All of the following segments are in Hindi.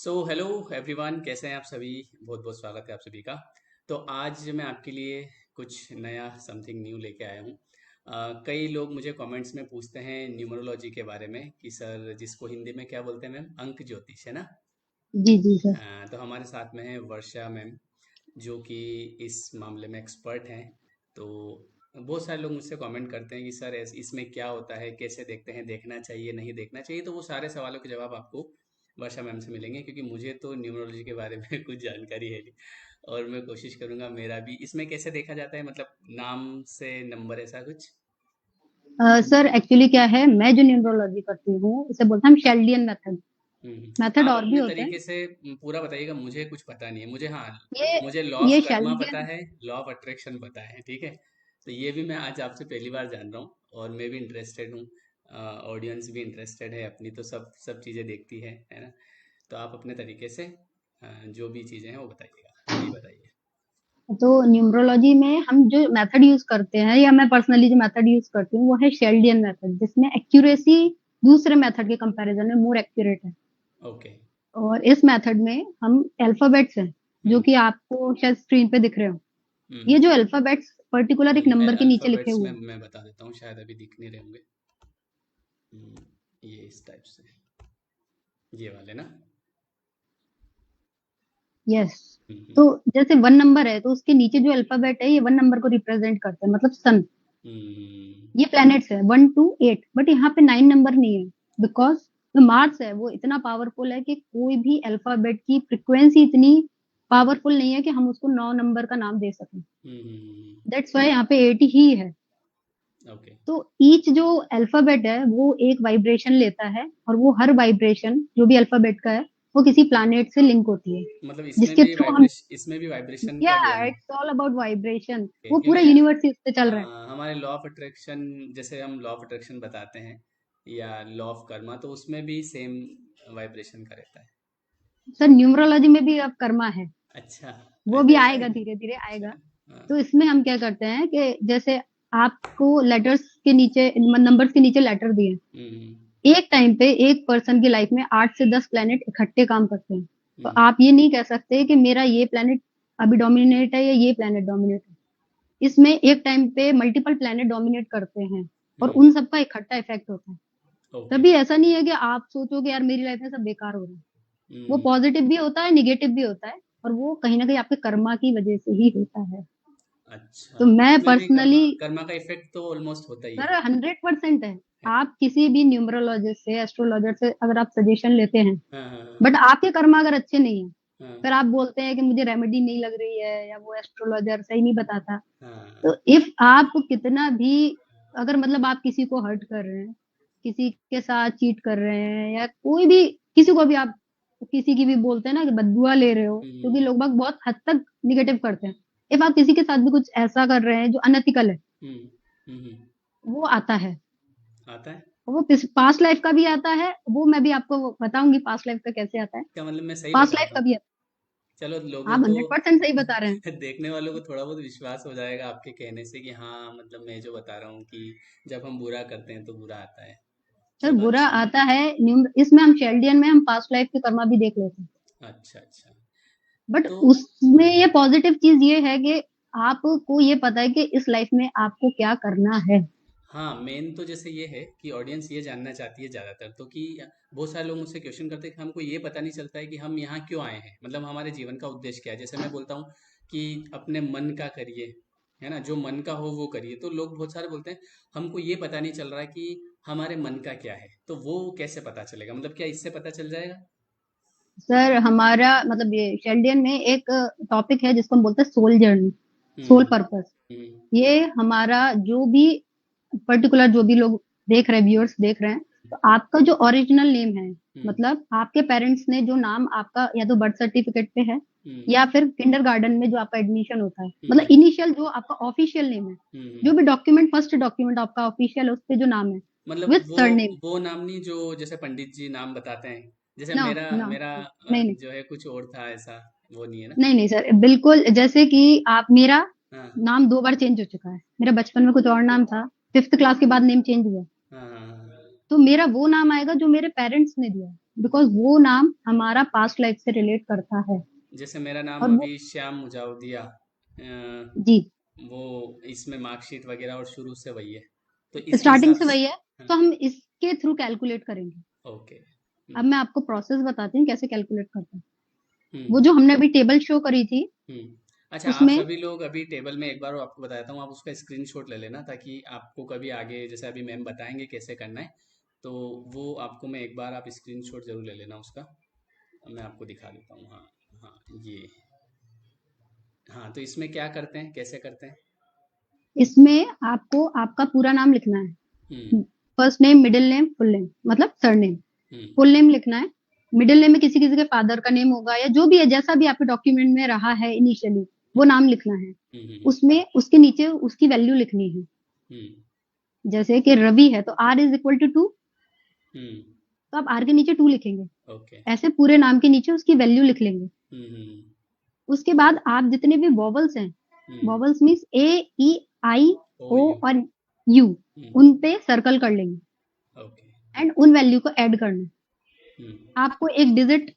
सो हेलो एवरीवन, कैसे हैं आप सभी। बहुत बहुत स्वागत है आप सभी का। तो आज मैं आपके लिए कुछ नया समथिंग न्यू लेके आया हूँ। कई लोग मुझे कमेंट्स में पूछते हैं न्यूमरोलॉजी के बारे में कि सर, जिसको हिंदी में क्या बोलते हैं मैम, अंक ज्योतिष, है ना। जी जी सर। तो हमारे साथ में है वर्षा मैम, जो कि इस मामले में एक्सपर्ट हैं। तो बहुत सारे लोग मुझसे कमेंट करते हैं कि सर इसमें क्या होता है, कैसे देखते हैं, देखना चाहिए नहीं देखना चाहिए। तो वो सारे सवालों के जवाब आपको वर्षा मैम से मिलेंगे, क्योंकि मुझे तो न्यूमरोलॉजी के बारे में कुछ जानकारी है नहीं। और मैं कोशिश करूंगा मेरा भी इसमें कैसे देखा जाता है, मतलब नाम से नंबर ऐसा कुछ। सर एक्चुअली क्या है, मैं जो न्यूमरोलॉजी करती हूँ उसे बोलते हैं हम शेल्डियन मेथड। मेथड आप और भी अपने होते हैं। तरीके से पूरा बताइएगा, मुझे कुछ पता नहीं है। मुझे, हाँ, ये मुझे लॉ ऑफ ये कर्मा पता शेल्डियन। है, लॉ ऑफ अट्रैक्शन पता है, ठीक है। तो ये भी मैं आज आपसे पहली बार जान रहा हूँ, और मैं भी इंटरेस्टेड हूँ। ऑडियंस भी इंटरेस्टेड है अपनी, तो सब सब चीज़ें देखती है ना। तो आप अपने तरीके से जो भी चीज़ें हैं वो बताइएगा, जी बताइए। तो न्यूमरोलॉजी में हम जो मेथड यूज करते हैं, या मैं पर्सनली जो मेथड यूज करती हूँ वो है शेल्डियन मेथड, जिसमें एक्यूरेसी दूसरे मेथड के कंपैरिजन में मोर एक्यूरेट है। ओके। और इस मेथड में हम अल्फाबेट्स हैं, जो हम्म। कि आपको शायद स्क्रीन पे दिख रहे हो। ये जो अल्फाबेट्स पर्टिकुलर एक नंबर के नीचे लिखे अल्फ़ाबेट्स में हुए हैं। मैं बता देता हूँ, शायद अभी दिख नहीं रहे होंगे। ये इस टाइप से, ये वाले ना। यस। हम्म। तो जैसे वन नंबर है तो उसके नीचे जो अल्फाबेट है ये वन नंबर को रिप्रेजेंट करता है, मतलब सन। हम्म। ये प्लैनेट्स है 1 to 8, बट यहाँ पे 9 नंबर नहीं है। बिकॉज जो मार्स है वो इतना पावरफुल है कि कोई भी अल्फाबेट की फ्रिक्वेंसी इतनी पावरफुल नहीं है कि हम उसको 9 नंबर का नाम दे सकें। दैट्स वाई यहाँ पे 8 ही है। ओके। तो ईच जो अल्फाबेट है वो एक वाइब्रेशन लेता है, और वो हर वाइब्रेशन जो भी अल्फाबेट का है वो किसी प्लैनेट से लिंक होती है, मतलब जिसके थ्रू हम। इसमें भी वाइब्रेशन या का गेम है। It's all about vibration. Okay, वो पूरा क्योंकि यूनिवर्स ही उससे चल रहा है। हमारे लॉ ऑफ अट्रैक्शन, जैसे हम लॉ ऑफ अट्रैक्शन बताते हैं, या लॉ ऑफ कर्मा, तो उसमें भी सेम वाइब्रेशन का रहता है। सर न्यूमरोलॉजी में भी अब कर्मा है। अच्छा। वो अच्छा, भी ऐसा है आएगा, क्या? धीरे धीरे अच्छा। आएगा। हाँ। तो इसमें हम क्या करते हैं कि जैसे आपको लेटर्स के नीचे, नंबर्स के नीचे लेटर दिए, हम्म। एक टाइम पे एक पर्सन की लाइफ में 8 से 10 प्लेनेट इकट्ठे काम करते हैं। तो हम्म। आप ये नहीं कह सकते कि मेरा ये प्लेनेट अभी डोमिनेट है या ये प्लेनेट डोमिनेट है। इसमें एक टाइम पे मल्टीपल प्लेनेट डोमिनेट करते हैं, और हम्म। उन सबका इकट्ठा इफेक्ट होता है। ओके। तभी ऐसा नहीं है कि आप सोचो कि यार मेरी लाइफ में सब बेकार हो रहा है। वो हम्म। पॉजिटिव भी होता है, निगेटिव भी होता है, और वो कहीं ना कहीं आपके कर्मा की वजह से ही होता है। अच्छा, तो तो मैं उसमें भी कर्मा पर्सनली, कर्मा का इफेक्ट तो ऑलमोस्ट होता ही सर है। 100% है। है। आप किसी भी न्यूमरोलॉजिस्ट से, एस्ट्रोलॉजर से अगर आप सजेशन लेते हैं, हाँ हाँ बट आपके कर्मा अगर अच्छे नहीं है, हाँ फिर आप बोलते हैं कि मुझे रेमेडी नहीं लग रही है या वो एस्ट्रोलॉजर सही नहीं बताता। हाँ तो हाँ। इफ आप कितना भी, अगर मतलब आप किसी को हर्ट कर रहे हैं, किसी के साथ चीट कर रहे हैं, या कोई भी, किसी को भी आप किसी की भी बोलते हैं ना कि बददुआ ले रहे हो, क्योंकि हम्म। लोग बाग बहुत हद तक निगेटिव करते हैं। इफ आप किसी के साथ भी कुछ ऐसा कर रहे हैं जो अनएथिकल है, हम्म। हम्म। वो आता है। आता है। वो पास्ट लाइफ का भी आता है, वो मैं भी आपको बताऊंगी पास्ट लाइफ का कैसे आता है। क्या मतलब मैं सही पास्ट बता लाइफ रहा का हूँ? भी आता चलो, है। लोगों आप को 100% सही बता रहे हैं। देखने वालों को थोड़ा बहुत विश्वास हो जाएगा आपके कहने से कि हाँ, मतलब मैं जो बता रहा हूँ कि जब हम बुरा करते हैं तो बुरा आता है। सर चलो, बुरा अच्छी बात आता है। इसमें हम शेल्डियन में हम पास्ट लाइफ के कर्मा भी देख लेते हैं। है। अच्छा अच्छा। बट तो उसमें ये पॉजिटिव चीज ये है कि आपको ये पता है कि इस लाइफ में आपको क्या करना है। हाँ, मेन तो जैसे ये है कि ऑडियंस ये जानना चाहती है ज़्यादातर, तो कि बहुत सारे लोग मुझसे क्वेश्चन करते हैं कि हमको ये पता नहीं चलता है कि हम यहाँ क्यों आए हैं, मतलब हमारे जीवन का उद्देश्य क्या है। जैसे मैं बोलता हूँ कि अपने मन का करिए, है ना, जो मन का हो वो करिए। तो लोग बहुत सारे बोलते हैं हमको ये पता नहीं चल रहा है कि हमारे मन का क्या है। तो वो कैसे पता चलेगा, मतलब क्या इससे पता चल जाएगा? सर हमारा मतलब ये शेल्डियन में एक टॉपिक है जिसको हम बोलते हैं सोल जर्नी, सोल हम्म। पर्पस। हम्म। ये हमारा जो भी पर्टिकुलर, जो भी लोग देख रहे हैं, व्यूअर्स देख रहे हैं, तो आपका जो ओरिजिनल नेम है, हम्म। मतलब आपके पेरेंट्स ने जो नाम आपका या तो बर्थ सर्टिफिकेट पे है, हम्म। या फिर किंडरगार्टन में जो आपका एडमिशन होता है, मतलब हम्म। इनिशियल जो आपका ऑफिशियल नेम है, हम्म। जो भी डॉक्यूमेंट, फर्स्ट डॉक्यूमेंट आपका ऑफिशियल है, उस पे जो नाम है मतलब विथ सरनेम। वो नाम नहीं, जो जैसे पंडित जी नाम बताते हैं, जैसे नो मेरा नो, मेरा नहीं नहीं, जो है कुछ और था ऐसा, वो नहीं है ना? नहीं नहीं सर, बिल्कुल जैसे कि आप, मेरा हाँ नाम 2 बार चेंज हो चुका है। मेरा बचपन में कुछ और नाम था, 5th क्लास के बाद नेम चेंज हुआ। हाँ हाँ। तो मेरा वो नाम आएगा जो मेरे पेरेंट्स ने दिया है। बिकॉज वो नाम हमारा पास्ट लाइफ से रिलेट करता है। जैसे मेरा नाम और वो अभी श्याम मुजावदिया, जी वो इसमें मार्कशीट वगैरह और शुरू से वही है, तो इसके स्टार्टिंग हिसाब से से। वही है, हाँ, तो हम इसके थ्रू कैलकुलेट करेंगे। ओके। अब मैं आपको प्रोसेस बताती हूँ कैसे कैलकुलेट करते हैं। हम्म वो जो हमने अभी टेबल शो करी थी अच्छा, आप उसमें सभी लोग अभी टेबल में, एक बार वो आपको बताता हूँ, आप उसका स्क्रीनशॉट ले लेना, ताकि आपको कभी आगे जैसे अभी मैम बताएंगे कैसे करना है, तो वो आपको मैं एक बार, आप स्क्रीनशॉट जरूर ले लेना उसका। मैं आपको दिखा देता हूँ। हाँ, हाँ, ये। हाँ, तो इसमें क्या करते हैं, कैसे करते हैं? इसमें आपको आपका पूरा नाम लिखना हम्म है, first name, middle name, full name, मतलब सरनेम। हम्म फुल नेम लिखना है। मिडिल नेम में किसी किसी के फादर का नेम होगा या जो भी है, जैसा भी आपके डॉक्यूमेंट में रहा है इनिशियली, वो नाम लिखना है। हम्म उसमें उसके नीचे उसकी वैल्यू लिखनी है। हम्म जैसे कि रवि है तो R इज इक्वल टू 2, हम्म तो आप R के नीचे 2 लिखेंगे। ओके। ऐसे पूरे नाम के नीचे उसकी वैल्यू लिख लेंगे। हम्म उसके बाद आप जितने भी वॉवल्स हैं, हम्म vowels means A, E, I, O O U. और यू, हम्म उन पे सर्कल कर लेंगे ओके। एंड उन वैल्यू को ऐड करना है। हम्म आपको एक डिजिट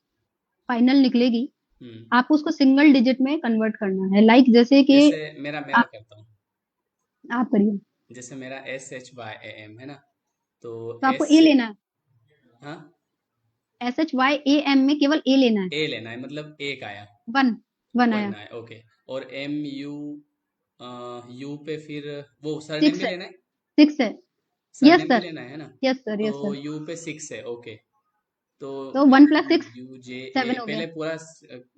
फाइनल निकलेगी, हम्म आपको उसको सिंगल डिजिट में कन्वर्ट करना है। लाइक जैसे कि जैसे मेरा करता हूँ। आप करिए। जैसे मेरा SHYAM है ना, तो तो आपको एस ए से। लेना है। हाँ, SHYAM में केवल ए लेना है। ए लेना है, मतलब एक आया, 1, 1 वन आया। आया, ओके। और MU, यू पे फिर वो सरनेम 6 भी है, लेना है। 6 है। यस सरनेम भी सर, लेना है ना? यस सर, तो यस सर। यू पे 6 है, ओके। तो तो एम 1 प्लस 6 यू जे ए 7 हो गया। पहले पूरा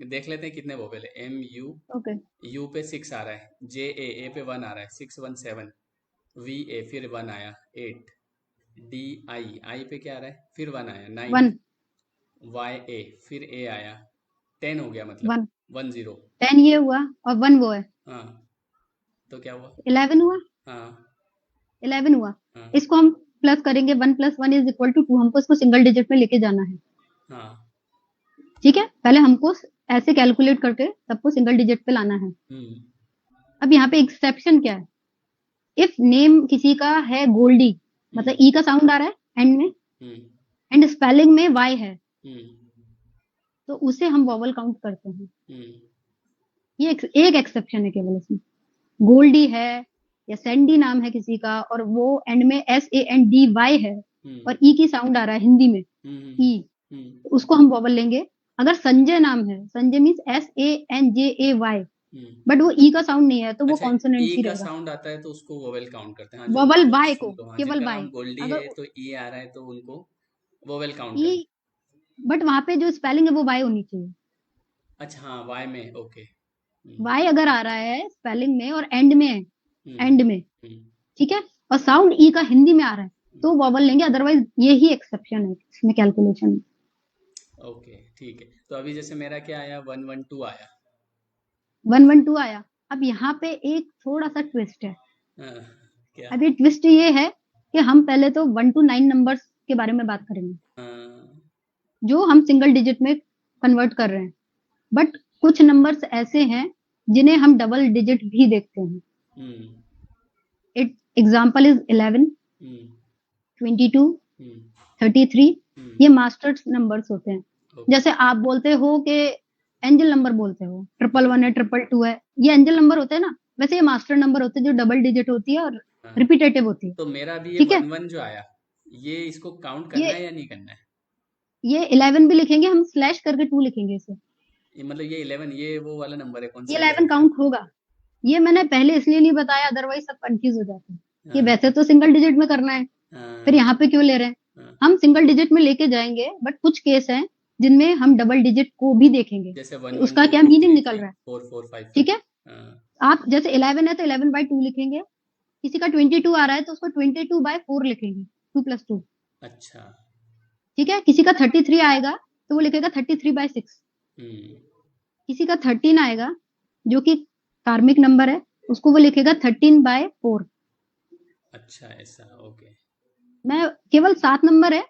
देख लेते हैं कितने वोवेल है। MU, okay. यू पे 6 आ रहा है, ए पे 1 आ रहा है, 6 1 7। VA फिर 1 आया, 8। आई पे क्या आ रहा है, फिर 1 आया, 9। 1, YA फिर A आया, 10 हो गया, मतलब 1, 10। 10 ये हुआ और 1 वो है, हाँ, तो क्या हुआ? 11 हुआ। हाँ 11 हुआ। हाँ इसको हम प्लस करेंगे, 1 प्लस 1 इज इक्वल टू 2। हमको इसको सिंगल डिजिट में लेके जाना है। हाँ। ठीक है, पहले हमको ऐसे कैलकुलेट करके सबको सिंगल डिजिट पे लाना है। हम्म अब यहाँ पे एक्सेप्शन क्या है? इफ नेम किसी का है गोल्डी, मतलब हम्म ई का साउंड आ रहा है एंड में, हम्म एंड स्पेलिंग में वाई है, हम्म तो उसे हम वॉवल काउंट करते हैं। हम्म ये एक एक्सेप्शन है केवल इसमें। गोल्डी है या सैंडी नाम है किसी का और वो एंड में SANDY है हम्म और ई की साउंड आ रहा है हिंदी में, हम्म ई, हम्म तो उसको हम वॉवल लेंगे। अगर संजय नाम है, Sanjay means SANJAY, hmm but वो ई का साउंड नहीं है तो वो अच्छा, कॉन्सोनेंट ई ही का रहेगा। साउंड आता है तो उसको वोवेल काउंट करते हैं। हाँ, जो वॉवल जो वाई को, जिनको, हाँ, केवल जिनका नाम वाई। गोल्डी अगर है तो ई आ रहा है तो उनको वोवेल काउंट ई, करते हैं। बट वहां पे जो स्पेलिंग है वो वाई होनी चाहिए। अच्छा, हाँ, वाई में, ओके। वाई अगर आ रहा है स्पेलिंग में और एंड में है, हम्म एंड में, हम्म ठीक है, और साउंड ई का हिंदी में आ रहा है, हम्म, तो वॉवल लेंगे, अदरवाइज ये ही एक्सेप्शन है इसमें कैलकुलेशन में। ओके, ठीक है। तो अभी जैसे मेरा क्या आया, 112 आया। 112 आया। अब यहाँ पे एक थोड़ा सा ट्विस्ट है। हाँ, क्या? अभी ट्विस्ट ये है कि हम पहले तो 1 to 9 नंबर्स के बारे में बात करेंगे हाँ, जो हम सिंगल डिजिट में कन्वर्ट कर रहे हैं, बट कुछ नंबर्स ऐसे हैं जिन्हें हम डबल डिजिट भी देखते हैं। हम्म इट एग्जाम्पल इज 11, हम्म 22, हम्म 33। हम्म ये मास्टर्स नंबर्स होते हैं। ओके। जैसे आप बोलते हो कि एंजल नंबर बोलते हो, 111 है, 222 है, ये एंजल नंबर होते हैं ना, वैसे ये मास्टर नंबर होते हैं जो डबल डिजिट होती है और हाँ, रिपीटेटिव होती है। तो मेरा भी ये ठीक है, 11 जो आया, ये इसको काउंट करना ये है या नहीं करना है? ये 11 भी लिखेंगे हम, स्लैश करके 2 लिखेंगे इसे। ये मतलब ये 11, ये वो वाला नंबर है, कौन ये सा 11 11? काउंट होगा। ये मैंने पहले इसलिए नहीं बताया, अदरवाइज सब कंफ्यूज हो जाते हैं कि हाँ वैसे तो सिंगल डिजिट में करना है, फिर हाँ यहाँ पे क्यों ले रहे हैं। हाँ। हम सिंगल डिजिट में लेके जाएंगे, बट कुछ केस हैं जिनमें हम डबल डिजिट को भी देखेंगे जैसे कि वन वन उसका टू क्या टू मीनिंग थ्री निकल थ्री रहा है। फोर फोर फाइव ठीक फाइव है, हाँ आप जैसे 11 है तो 11/2 लिखेंगे, किसी का 22 आ रहा है तो उसको 22/4 लिखेंगे, 2+2। अच्छा। ठीक है, किसी का 33 आएगा तो वो लिखेगा 33/6। हम्म किसी का 13 आएगा जो कि कार्मिक नंबर है, उसको वो लिखेगा 13/4। अच्छा, ऐसा, ओके। मैं केवल 7 नंबर है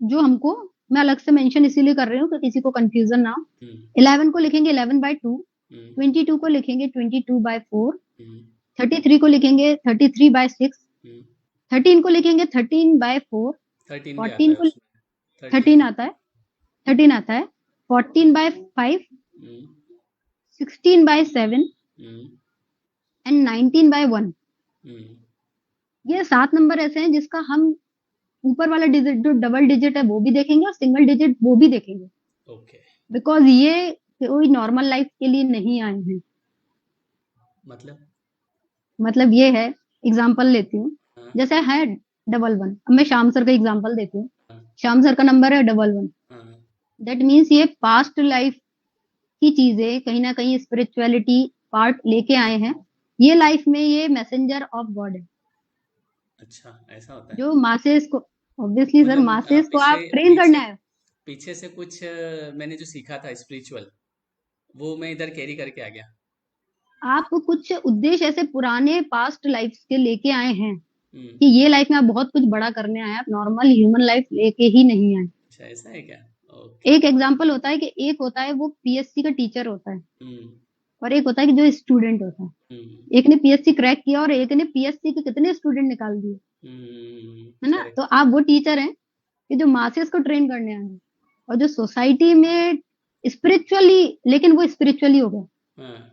जो हमको, मैं अलग से मेंशन इसीलिए कर रही हूँ कि किसी को कंफ्यूजन ना हो। हम्म 11 को लिखेंगे 11/2, हम्म 22 को लिखेंगे 22/4, हम्म 33 को लिखेंगे 33/6, हम्म 13 को लिखेंगे 13/4, 13 भी आता 14 है को उसमें, 13 13 आता 15। है, 13 आता है, 14/5, हम्म 16/7 हम्म एंड 19/1। हम्म ये 7 नंबर ऐसे हैं जिसका हम ऊपर वाला डिजिट जो डबल डिजिट है वो भी देखेंगे और सिंगल डिजिट वो भी देखेंगे, ओके। बिकॉज ये कोई नॉर्मल लाइफ के लिए नहीं आए हैं। मतलब। मतलब ये है, एग्जांपल लेती हूँ, हाँ जैसे है डबल वन। अब मैं श्याम सर का एग्जांपल देती हूँ। हाँ श्याम सर का नंबर है डबल वन। हाँ। दैट मीन्स ये पास्ट लाइफ की चीजें कहीं ना कहीं स्पिरिचुअलिटी पार्ट लेके आए हैं। ये लाइफ में ये मैसेंजर ऑफ गॉड है, अच्छा, ऐसा होता है। जो मासेस को, ऑब्वियसली सर, मतलब मासेस को पिछले आप ट्रेन करना पीछे है। पीछे से कुछ मैंने जो सीखा था स्पिरिचुअल, वो मैं इधर कैरी करके आ गया। आप कुछ उद्देश्य ऐसे पुराने पास्ट लाइफ के लेके आए हैं हम्म। कि ये लाइफ में आप बहुत कुछ बड़ा करने आए हैं, आप नॉर्मल ह्यूमन लाइफ लेके ही नहीं आए। अच्छा, ऐसा है क्या? ओके। एक एग्जाम्पल होता है कि एक होता है वो पीएससी का टीचर होता है, हम्म और एक होता है कि जो स्टूडेंट होता है। हम्म एक ने पीएससी क्रैक किया और एक ने पीएससी के कितने स्टूडेंट निकाल दिए, है ना? तो करेक्ट। आप वो टीचर हैं कि जो मासेस को ट्रेन करने आए हैं, और जो सोसाइटी में स्पिरिचुअली, लेकिन वो स्पिरिचुअली हो गया। हाँ।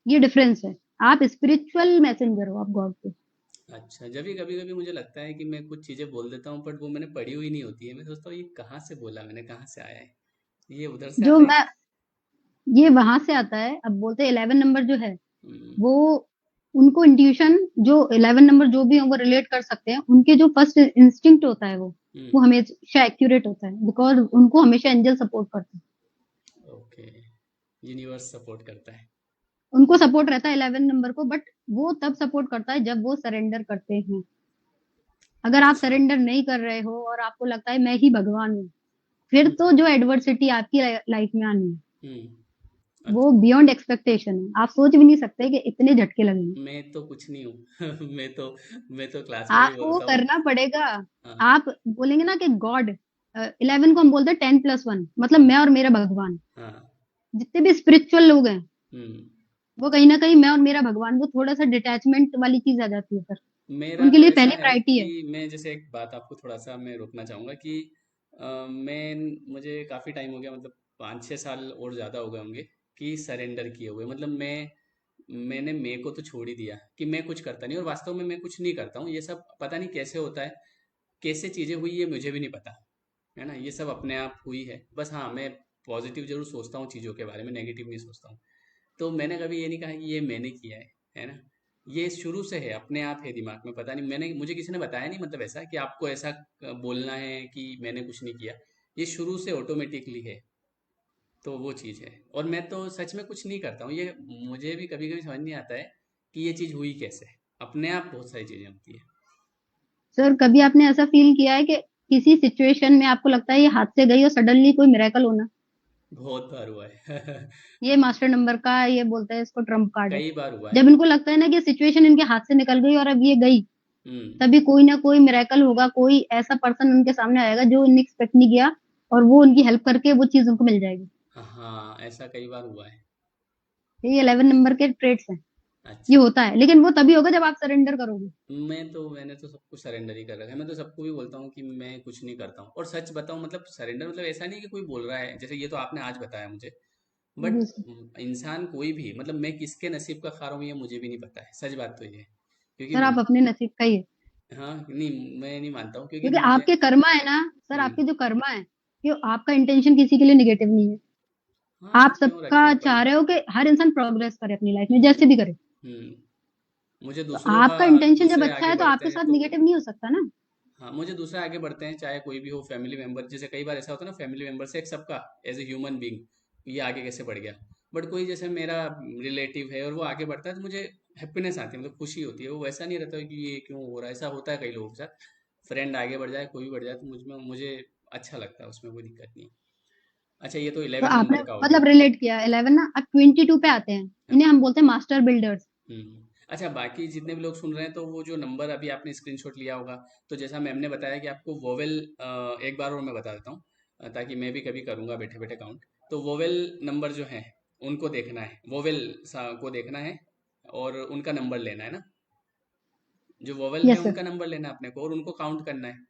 ये डिफरेंस है। आप स्पिरिचुअल मैसेंजर हो, आप गॉड के। अच्छा, जब भी कभी कभी मुझे लगता है कि मैं कुछ चीजें बोल देता हूँ बट वो मैंने पढ़ी हुई नहीं होती है, मैं सोचता हूँ ये कहाँ से बोला मैंने, कहाँ से आया है, ये उधर से जो आता है मैं, क्या? ये वहां से आता है। अब बोलते हैं 11 नंबर जो है हम्म वो, उनको इंट्यूशन, जो 11 नंबर जो भी हो वो रिलेट कर सकते हैं। उनके जो फर्स्ट इंस्टिंक्ट होता है वो हम्म। हमेशा एक्यूरेट होता है, बिकॉज उनको हमेशा एंजल सपोर्ट करते हैं। ओके। यूनिवर्स सपोर्ट करता है। उनको सपोर्ट रहता है 11 नंबर को, बट वो तब सपोर्ट करता है जब वो सरेंडर करते हैं। अगर आप अच्छा। सरेंडर नहीं कर रहे हो और आपको लगता है मैं ही भगवान हूँ, फिर हम्म तो जो एडवर्सिटी आपकी लाइफ में आनी है हम्म। वो अच्छा। बियॉन्ड एक्सपेक्टेशन है। आप सोच भी नहीं सकते कि इतने झटके लगेंगे। मैं तो कुछ नहीं हूँ मैं तो क्लास में भी आपको वो बोलता हूँ। करना पड़ेगा। हाँ आप बोलेंगे ना कि गॉड, 11 को हम बोलते हैं 10+1, मतलब हाँ मैं और मेरा भगवान। हाँ। जितने भी स्पिरिचुअल लोग हैं, हम्म। वो कहीं ना कहीं मैं और मेरा भगवान, वो थोड़ा सा डिटैचमेंट वाली चीज आ जाती है सर। मेरा उनके तो लिए ऐसा पहली है प्रायोरिटी कि है। मैं जैसे एक बात आपको थोड़ा सा मैं रोकना चाहूँगा कि मुझे काफ़ी टाइम हो गया, मतलब 5-6 साल और ज़्यादा हो गए होंगे कि सरेंडर किए हुए, मतलब मैंने को तो छोड़ ही दिया कि मैं कुछ करता नहीं, और वास्तव में मैं कुछ नहीं करता हूँ, ये सब पता नहीं कैसे होता है, कैसे चीज़ें हुई ये मुझे भी नहीं पता, है ना, ये सब अपने आप हुई है। बस हाँ, मैं पॉजिटिव जरूर सोचता हूँ चीज़ों के बारे में, नेगेटिव नहीं सोचता हूँ। तो मैंने कभी ये नहीं कहा कि ये मैंने किया है ना, ये शुरू से है, अपने आप है दिमाग में, पता नहीं, मैंने मुझे किसी ने बताया नहीं, मतलब ऐसा कि आपको ऐसा बोलना है कि मैंने कुछ नहीं किया, ये शुरू से ऑटोमेटिकली है। तो वो चीज़ है, और मैं तो सच में कुछ नहीं करता हूँ, ये मुझे भी कभी कभी समझ नहीं आता है कि ये चीज़ हुई कैसे, अपने आप बहुत सारी चीज़ें होती है। सर कभी आपने ऐसा फील किया है कि किसी सिचुएशन में आपको लगता है ये हाथ से गई और सडनली कोई मिरेकल होना? बहुत बार हुआ है ये मास्टर नंबर का, ये बोलते हैं इसको ट्रम्प कार्ड है। कई बार हुआ है। जब इनको लगता है ना कि सिचुएशन इनके हाथ से निकल गई और अब ये गई, हम्म। तभी कोई ना कोई मिरेकल होगा, कोई ऐसा पर्सन उनके सामने आएगा जो इन्हें एक्सपेक्ट नहीं किया, और वो उनकी हेल्प करके वो चीज उनको मिल जाएगी। हाँ, ऐसा कई बार हुआ है। ये 11 नंबर के ट्रेड्स हैं। ये अच्छा। होता है, लेकिन वो तभी होगा जब आप सरेंडर करोगे। मैंने तो सब कुछ सरेंडर ही कर रखा है, मैं तो सबको भी बोलता हूँ कि मैं कुछ नहीं करता हूँ, और सच बताऊँ, मतलब सरेंडर मतलब ऐसा नहीं कि कोई बोल रहा है, जैसे ये तो आपने आज बताया मुझे, बट जी सर। इंसान कोई भी, मतलब मैं किसके नसीब का खा रहा हूँ ये मुझे भी नहीं पता है, सच बात तो ये है, क्योंकि सर आप अपने नसीब का ही है, हाँ नहीं, मैं नहीं मानता हूँ, क्योंकि क्योंकि मुझे। आपके कर्मा है ना। सर हम्म। आपके जो कर्मा है, कि आपका इंटेंशन किसी के लिए निगेटिव नहीं है। हाँ, आप क्यों सबका रखे अपन। चाह रहे हो कि हर इंसान प्रोग्रेस करे अपनी लाइफ में, हम्म जैसे भी करे। मुझे तो दूसरों का, आपका इंटेंशन जब दूसरे अच्छा आगे है तो बढ़ते आपके हैं साथ तो, निगेटिव नहीं हो सकता ना। हाँ, मुझे दूसरे आगे बढ़ते हैं, चाहे कोई भी हो, फैमिली मेंबर, जैसे कई बार ऐसा होता है ना, फैमिली मेंबर से एक सबका, एज ए ह्यूमन बीइंग, ये आगे कैसे बढ़ गया, बट कोई जैसे मेरा रिलेटिव है और वो आगे बढ़ता है तो मुझे हैप्पीनेस आती है, मतलब खुशी होती है, वो वैसा नहीं रहता है कि ये क्यों हो रहा है, ऐसा होता है कई लोगों के साथ, फ्रेंड आगे बढ़ जाए, कोई भी बढ़ जाए, तो मुझे अच्छा लगता है, उसमें कोई दिक्कत नहीं है। अच्छा, ये तो तो 11 आपने नंबर का हो गया। मतलब रिलेट किया 11 ना। अब 22 पे आते हैं, इन्हें हम बोलते हैं मास्टर बिल्डर्स। अच्छा, बाकी जितने भी लोग सुन रहे हैं तो वो जो नंबर अभी आपने स्क्रीनशॉट लिया होगा, तो जैसा मैम ने बताया कि आपको वोवेल, एक बार और मैं बता देता हूँ, ताकि मैं भी कभी करूँगा बैठे बैठे काउंट। तो वोवेल नंबर जो है उनको देखना है, वोवेल को देखना है, और उनका नंबर लेना है ना, जो वोवेल है यस सर। उनका नंबर लेना है अपने को, और उनको काउंट करना है।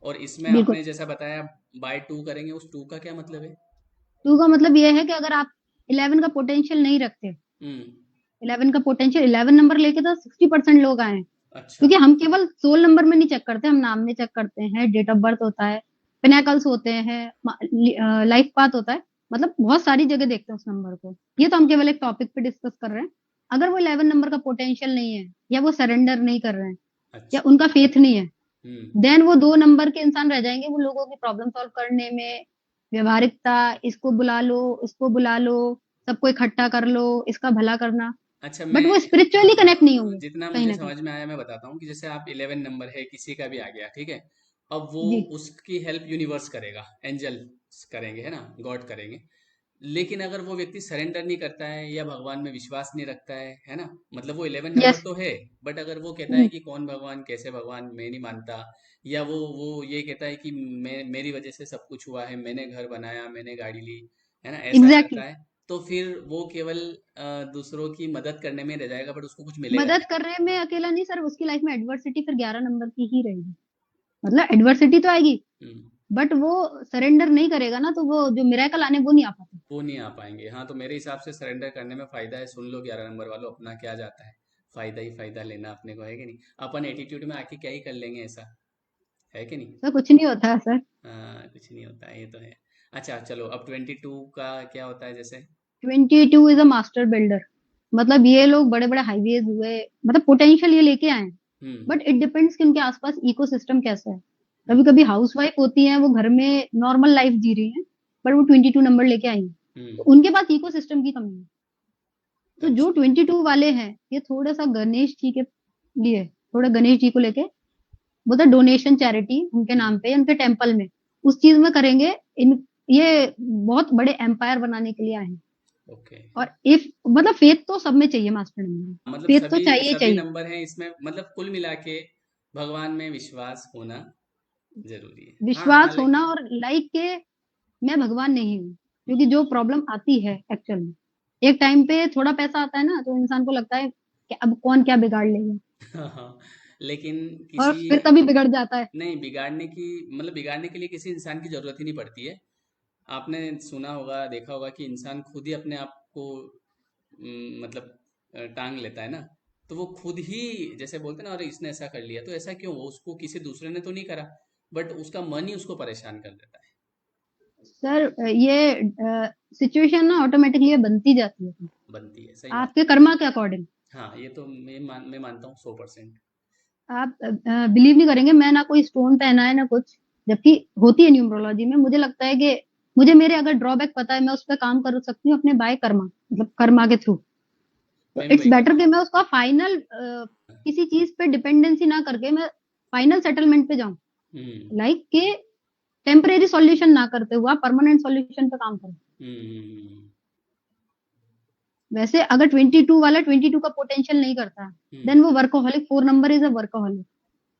और इसमें बिल्कुल। आपने जैसा बताया बाय टू करेंगे, उस टू का क्या मतलब है? 2 का मतलब ये है कि अगर आप 11 का पोटेंशियल नहीं रखते, हम्म। 11 का पोटेंशियल, 11 नंबर लेके तो 60% लोग आए हैं। अच्छा। क्योंकि हम केवल सोल नंबर में नहीं चेक करते, हम नाम में चेक करते हैं, डेट ऑफ बर्थ होता है, पिनाकल्स होते हैं, लाइफ पाथ होता है, मतलब बहुत सारी जगह देखते हैं उस नंबर को। ये तो हम केवल एक टॉपिक पे डिस्कस कर रहे हैं। अगर वो 11 नंबर का पोटेंशियल नहीं है, या वो सरेंडर नहीं कर रहे हैं, या अच्छा। उनका फेथ नहीं है, हम्म। देन वो 2 नंबर के इंसान रह जाएंगे। वो लोगों की प्रॉब्लम सॉल्व करने में, व्यवहारिकता, इसको बुला लो, इसको बुला लो, सबको इकट्ठा कर लो, इसका भला करना, अच्छा, बट मैं वो हाँ स्पिरिचुअली कनेक्ट नहीं हाँ, होंगे जितना कहीं मुझे ना कहीं। समझ में आया मैं बताता हूँ कि जैसे आप 11 नंबर है, किसी का भी आ गया, ठीक है। अब वो जी। उसकी हेल्प यूनिवर्स करेगा, एंजल करेंगे, है ना, गॉड करेंगे। लेकिन अगर वो व्यक्ति सरेंडर नहीं करता है या भगवान में विश्वास नहीं रखता है ना, मतलब वो 11 नंबर यस। तो है, बट अगर वो कहता है कि कौन भगवान, कैसे भगवान, मैं नहीं मानता, या वो ये कहता है कि मैं, मेरी वजह से सब कुछ हुआ है, मैंने घर बनाया, मैंने गाड़ी ली, है ना, ऐसा करता एग्जैक्टली। है, तो फिर वो केवल दूसरों की मदद करने में रह जाएगा, बट उसको कुछ मिलेगा मदद नहीं। कर रहे में अकेला नहीं सर, उसकी लाइफ में एडवर्सिटी फिर 11 नंबर की ही रहेगी। मतलब एडवर्सिटी तो आएगी, हम्म। बट वो सरेंडर नहीं करेगा ना, तो वो जो मिरेकल आने वो नहीं आ पाता। वो नहीं आ पाएंगे, हाँ, तो मेरे हिसाब से सरेंडर करने में फायदा है। सुन लो 11 नंबर वालों, अपना क्या जाता है, फायदा ही फायदा लेना अपने को, है कि नहीं? अपन एटीट्यूड में आके क्या ही कर लेंगे, ऐसा है कि नहीं? सर कुछ नहीं होता है सर। हाँ, कुछ नहीं होता है, ये तो है। अच्छा चलो, अब 22 का क्या होता है जैसे? 22 इज अ मास्टर बिल्डर। मतलब ये लोग बड़े बड़े हाईवेज हुए, मतलब पोटेंशियल ये लेके आए हैं। हम्म। बट इट डिपेंड्स कि उनके आसपास इकोसिस्टम कैसा है। कभी अच्छा। कभी हाउस वाइफ होती हैं, वो घर में नॉर्मल लाइफ जी रही हैं, बट वो 22 नंबर लेके आई हैं, हम्म। तो उनके पास इकोसिस्टम की कमी है। तो जो अच्छा। 22 वाले हैं, ये थोड़ा सा गणेश जी के लिए, थोड़ा गणेश जी को लेके बोलते डोनेशन चैरिटी उनके हम्म। नाम पे, उनके टेम्पल में, उस चीज में करेंगे। इन ये बहुत बड़े एम्पायर बनाने के लिए आए हैं। ओके। और इफ मतलब फेथ तो सब में चाहिए मास्टर नंबर में, मतलब फेथ तो सभी चाहिए सभी चाहिए। नंबर हैं इसमें, मतलब कुल मिला के भगवान में विश्वास होना जरूरी है, हाँ, विश्वास होना, हालांकि। और लाइक के मैं भगवान नहीं हूँ। क्योंकि जो प्रॉब्लम आती है एक्चुअल में, एक टाइम पे थोड़ा पैसा आता है ना, तो इंसान को लगता है कि अब कौन क्या बिगाड़ लेगा, हाँ, लेकिन और किसी, फिर तभी बिगड़ जाता है। नहीं, बिगाड़ने की, मतलब बिगाड़ने के लिए किसी इंसान की जरूरत ही नहीं पड़ती है। आपने सुना होगा, देखा होगा कि इंसान खुद ही अपने आप को मतलब टांग लेता है ना, तो वो खुद ही, जैसे बोलते हैं ना, अरे इसने ऐसा कर लिया तो ऐसा क्यों, वो उसको किसी दूसरे ने तो नहीं करा, बट उसका मन ही उसको परेशान कर देता है। सर ये सिचुएशन ना ऑटोमेटिकली बनती जाती है बनती है, सही बात आपके कर्मा के अकॉर्डिंग। है। हाँ, ये तो मैं मानता हूँ 100%। आप बिलीव नहीं करेंगे, मैं ना कोई स्टोन पहना है ना कुछ, जबकि होती है न्यूमरोलॉजी में। मुझे लगता है कि मुझे मेरे अगर ड्रॉबैक पता है, मैं उस पर काम कर सकती हूँ अपने बाय कर्मा, मतलब कर्मा के थ्रू। तो मैं भी इट्स वही बेटर करता कि हूँ। मैं उसका फाइनल किसी चीज पे डिपेंडेंसी ना करके मैं फाइनल सेटलमेंट पे जाऊं। हम्म। लाइक के टेम्परेरी सॉल्यूशन ना करते हुआ परमानेंट सॉल्यूशन पे काम करें। हम्म। वैसे अगर 22 वाला 22 का पोटेंशियल नहीं करता, हम्म। देन वो workaholic, 4 number is a workaholic.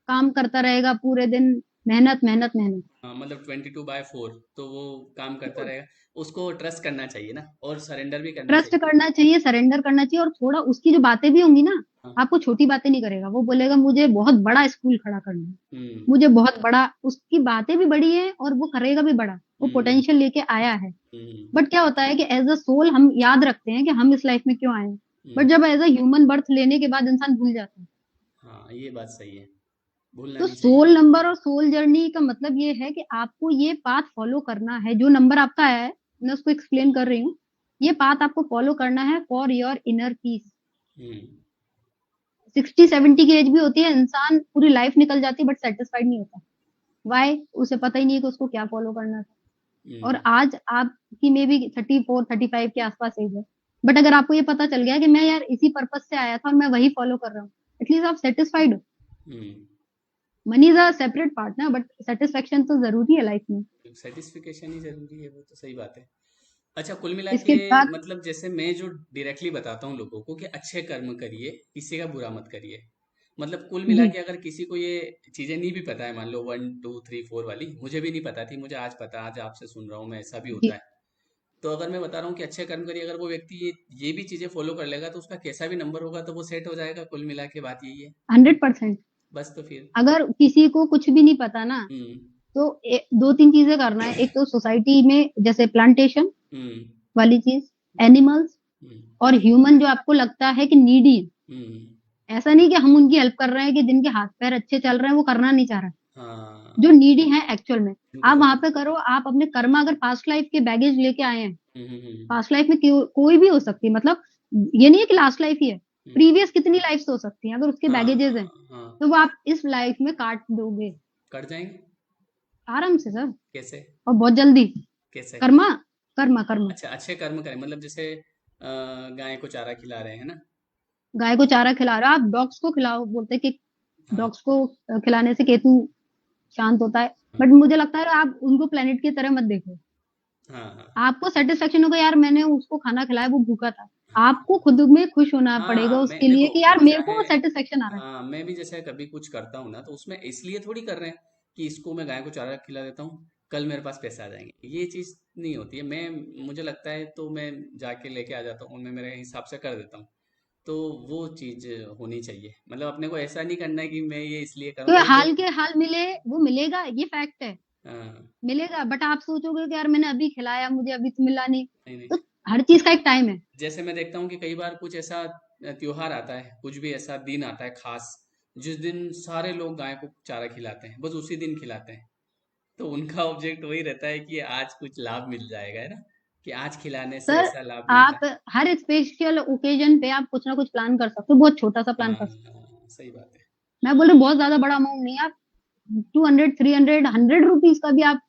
काम करता रहेगा पूरे दिन, मेहनत मेहनत मेहनत। हाँ, मतलब 22/4, तो वो काम करता रहेगा। उसको ट्रस्ट करना चाहिए ना, और सरेंडर भी करना ट्रस्ट चाहिए। करना चाहिए, सरेंडर करना चाहिए, और थोड़ा उसकी जो बातें भी होंगी ना, हाँ। आपको छोटी बातें नहीं करेगा। वो बोलेगा मुझे बहुत बड़ा स्कूल खड़ा करना है, हम्म। मुझे बहुत बड़ा, उसकी बातें भी बड़ी हैं और वो करेगा भी बड़ा। वो हम्म। पोटेंशियल लेके आया है। हम्म। बट क्या होता है कि एज अ सोल हम याद रखते हैं कि हम इस लाइफ में क्यों आए हैं, बट हम्म। जब एज अ ह्यूमन बर्थ लेने के बाद इंसान भूल जाता है। हाँ, ये बात सही है, भूलना तो नहीं चाहिए। सोल नंबर और सोल जर्नी का मतलब ये है कि आपको ये पाथ फॉलो करना है। जो नंबर आपका आया है, मैं उसको एक्सप्लेन कर रही हूँ, ये पाथ आपको फॉलो करना है फॉर योर इनर पीस। हम्म। 60-70 की एज भी होती है, इंसान पूरी लाइफ निकल जाती है बट सेटिस्फाइड नहीं होता। वाई? उसे पता ही नहीं है कि उसको क्या फॉलो करना था। और हम्म। आज आपकी मे बी 34-35 के आसपास एज है, बट अगर आपको ये पता चल गया कि मैं यार इसी पर्पज से आया था और मैं वही फॉलो कर रहा हूँ, एटलीस्ट आप सेटिस्फाइड हो। हम्म। Money is a separate part ना, बट सेटिस्फेक्शन तो जरूरी है लाइफ में। सेटिस्फिकेशन ही जरूरी है, वो तो सही बात है। अच्छा, कुल मिला के, इसके बाद मतलब जैसे मैं जो डायरेक्टली बताता हूँ लोगों को कि अच्छे कर्म करिए, किसी का बुरा मत करिए, मतलब कुल मिला जी। के अगर किसी को ये चीजें नहीं भी पता है, मान लो 1 2 3 4 वाली मुझे भी नहीं पता थी, मुझे आज पता, आज आपसे सुन रहा हूँ मैं, ऐसा भी होता जी। है। तो अगर मैं बता रहा हूँ कि अच्छे कर्म करिए, अगर वो व्यक्ति ये भी चीजें फॉलो कर लेगा, तो उसका कैसा भी नंबर होगा तो वो सेट हो जाएगा। कुल मिला के बात यही है। 100%। बस तो फिर। अगर किसी को कुछ भी नहीं पता ना, हम्म। तो 2-3 चीजें करना है। एक तो सोसाइटी में जैसे प्लांटेशन हम्म। वाली चीज, एनिमल्स हम्म। और ह्यूमन जो आपको लगता है कि नीडी है। हम्म। ऐसा नहीं कि हम उनकी हेल्प कर रहे हैं कि जिनके हाथ पैर अच्छे चल रहे हैं वो करना नहीं चाह रहा, हाँ, जो नीडी है एक्चुअल में। उनकी आप जरूरत वहां है। पे करो, आप अपने कर्मा अगर पास्ट लाइफ के बैगेज लेके आए हैं, हम्म। पास्ट लाइफ में कोई भी हो सकती है, मतलब ये नहीं है कि लास्ट लाइफ ही है, हम्म। प्रीवियस कितनी लाइफ हो सकती है, अगर उसके हाँ, बैगेजेस हैं हाँ, तो वो आप इस लाइफ में काट दोगे कट जाएंगे। आराम से सर, कैसे? और बहुत जल्दी। कैसे? कर्मा, कर्मा कर्मा। अच्छा, अच्छे कर्म करें मतलब जैसे गाय को चारा खिला रहे हैं ना। गाय को चारा खिला रहा, आप डॉग्स को खिलाओ, बोलते हैं कि हाँ, डॉग्स को खिलाने से केतु शांत होता है। हाँ, बट मुझे लगता है आप उनको प्लेनेट की तरह मत देखो। हाँ, हाँ, आपको सेटिस्फेक्शन होगा यार मैंने उसको खाना खिलाया, वो भूखा था। आपको खुद में खुश होना पड़ेगा हाँ, मैं उसके लिए देखो, कि यार मेरे को चाहे, वो सेटिस्फेक्शन आ रहा है। हाँ, मैं भी जैसे कभी कुछ करता हूँ ना तो उसमें इसलिए थोड़ी कर रहे हैं कि इसको मैं गाय को चारा खिला देता हूँ, कल मेरे पास पैसे आ जाएंगे, ये चीज़ नहीं होती है। मैं मुझे लगता है तो मैं जाके लेके आ जाता हूँ, मैं मेरे हिसाब से कर देता हूँ। तो वो चीज़ होनी चाहिए, मतलब अपने को ऐसा नहीं करना है कि मैं ये इसलिए करूँ, तो कई हाल लोग। के हाल मिले, वो मिलेगा, ये फैक्ट है, हाँ, मिलेगा। बट आप सोचोगे कि यार मैंने अभी खिलाया, मुझे अभी तो मिला नहीं। नहीं, नहीं, तो हर चीज का एक टाइम है। जैसे मैं देखता हूँ कि कई बार कुछ ऐसा त्योहार आता है, कुछ भी ऐसा दिन आता है खास, जिस दिन सारे लोग गाय को चारा खिलाते हैं, बस उसी दिन खिलाते हैं। तो उनका ऑब्जेक्ट वही रहता है कि आज कुछ लाभ मिल जाएगा, है ना, कि आज खिलाने से सर ऐसा लाभ मिलता आप है। हर स्पेशल ओकेजन पे आप कुछ ना कुछ प्लान कर सकते हो, बहुत छोटा सा हाँ, प्लान कर सकते हाँ, सही बात है। हो। मैं बोल रही हूँ बहुत ज्यादा बड़ा अमाउंट नहीं, आप 200, 300, 100 रुपीज का भी आप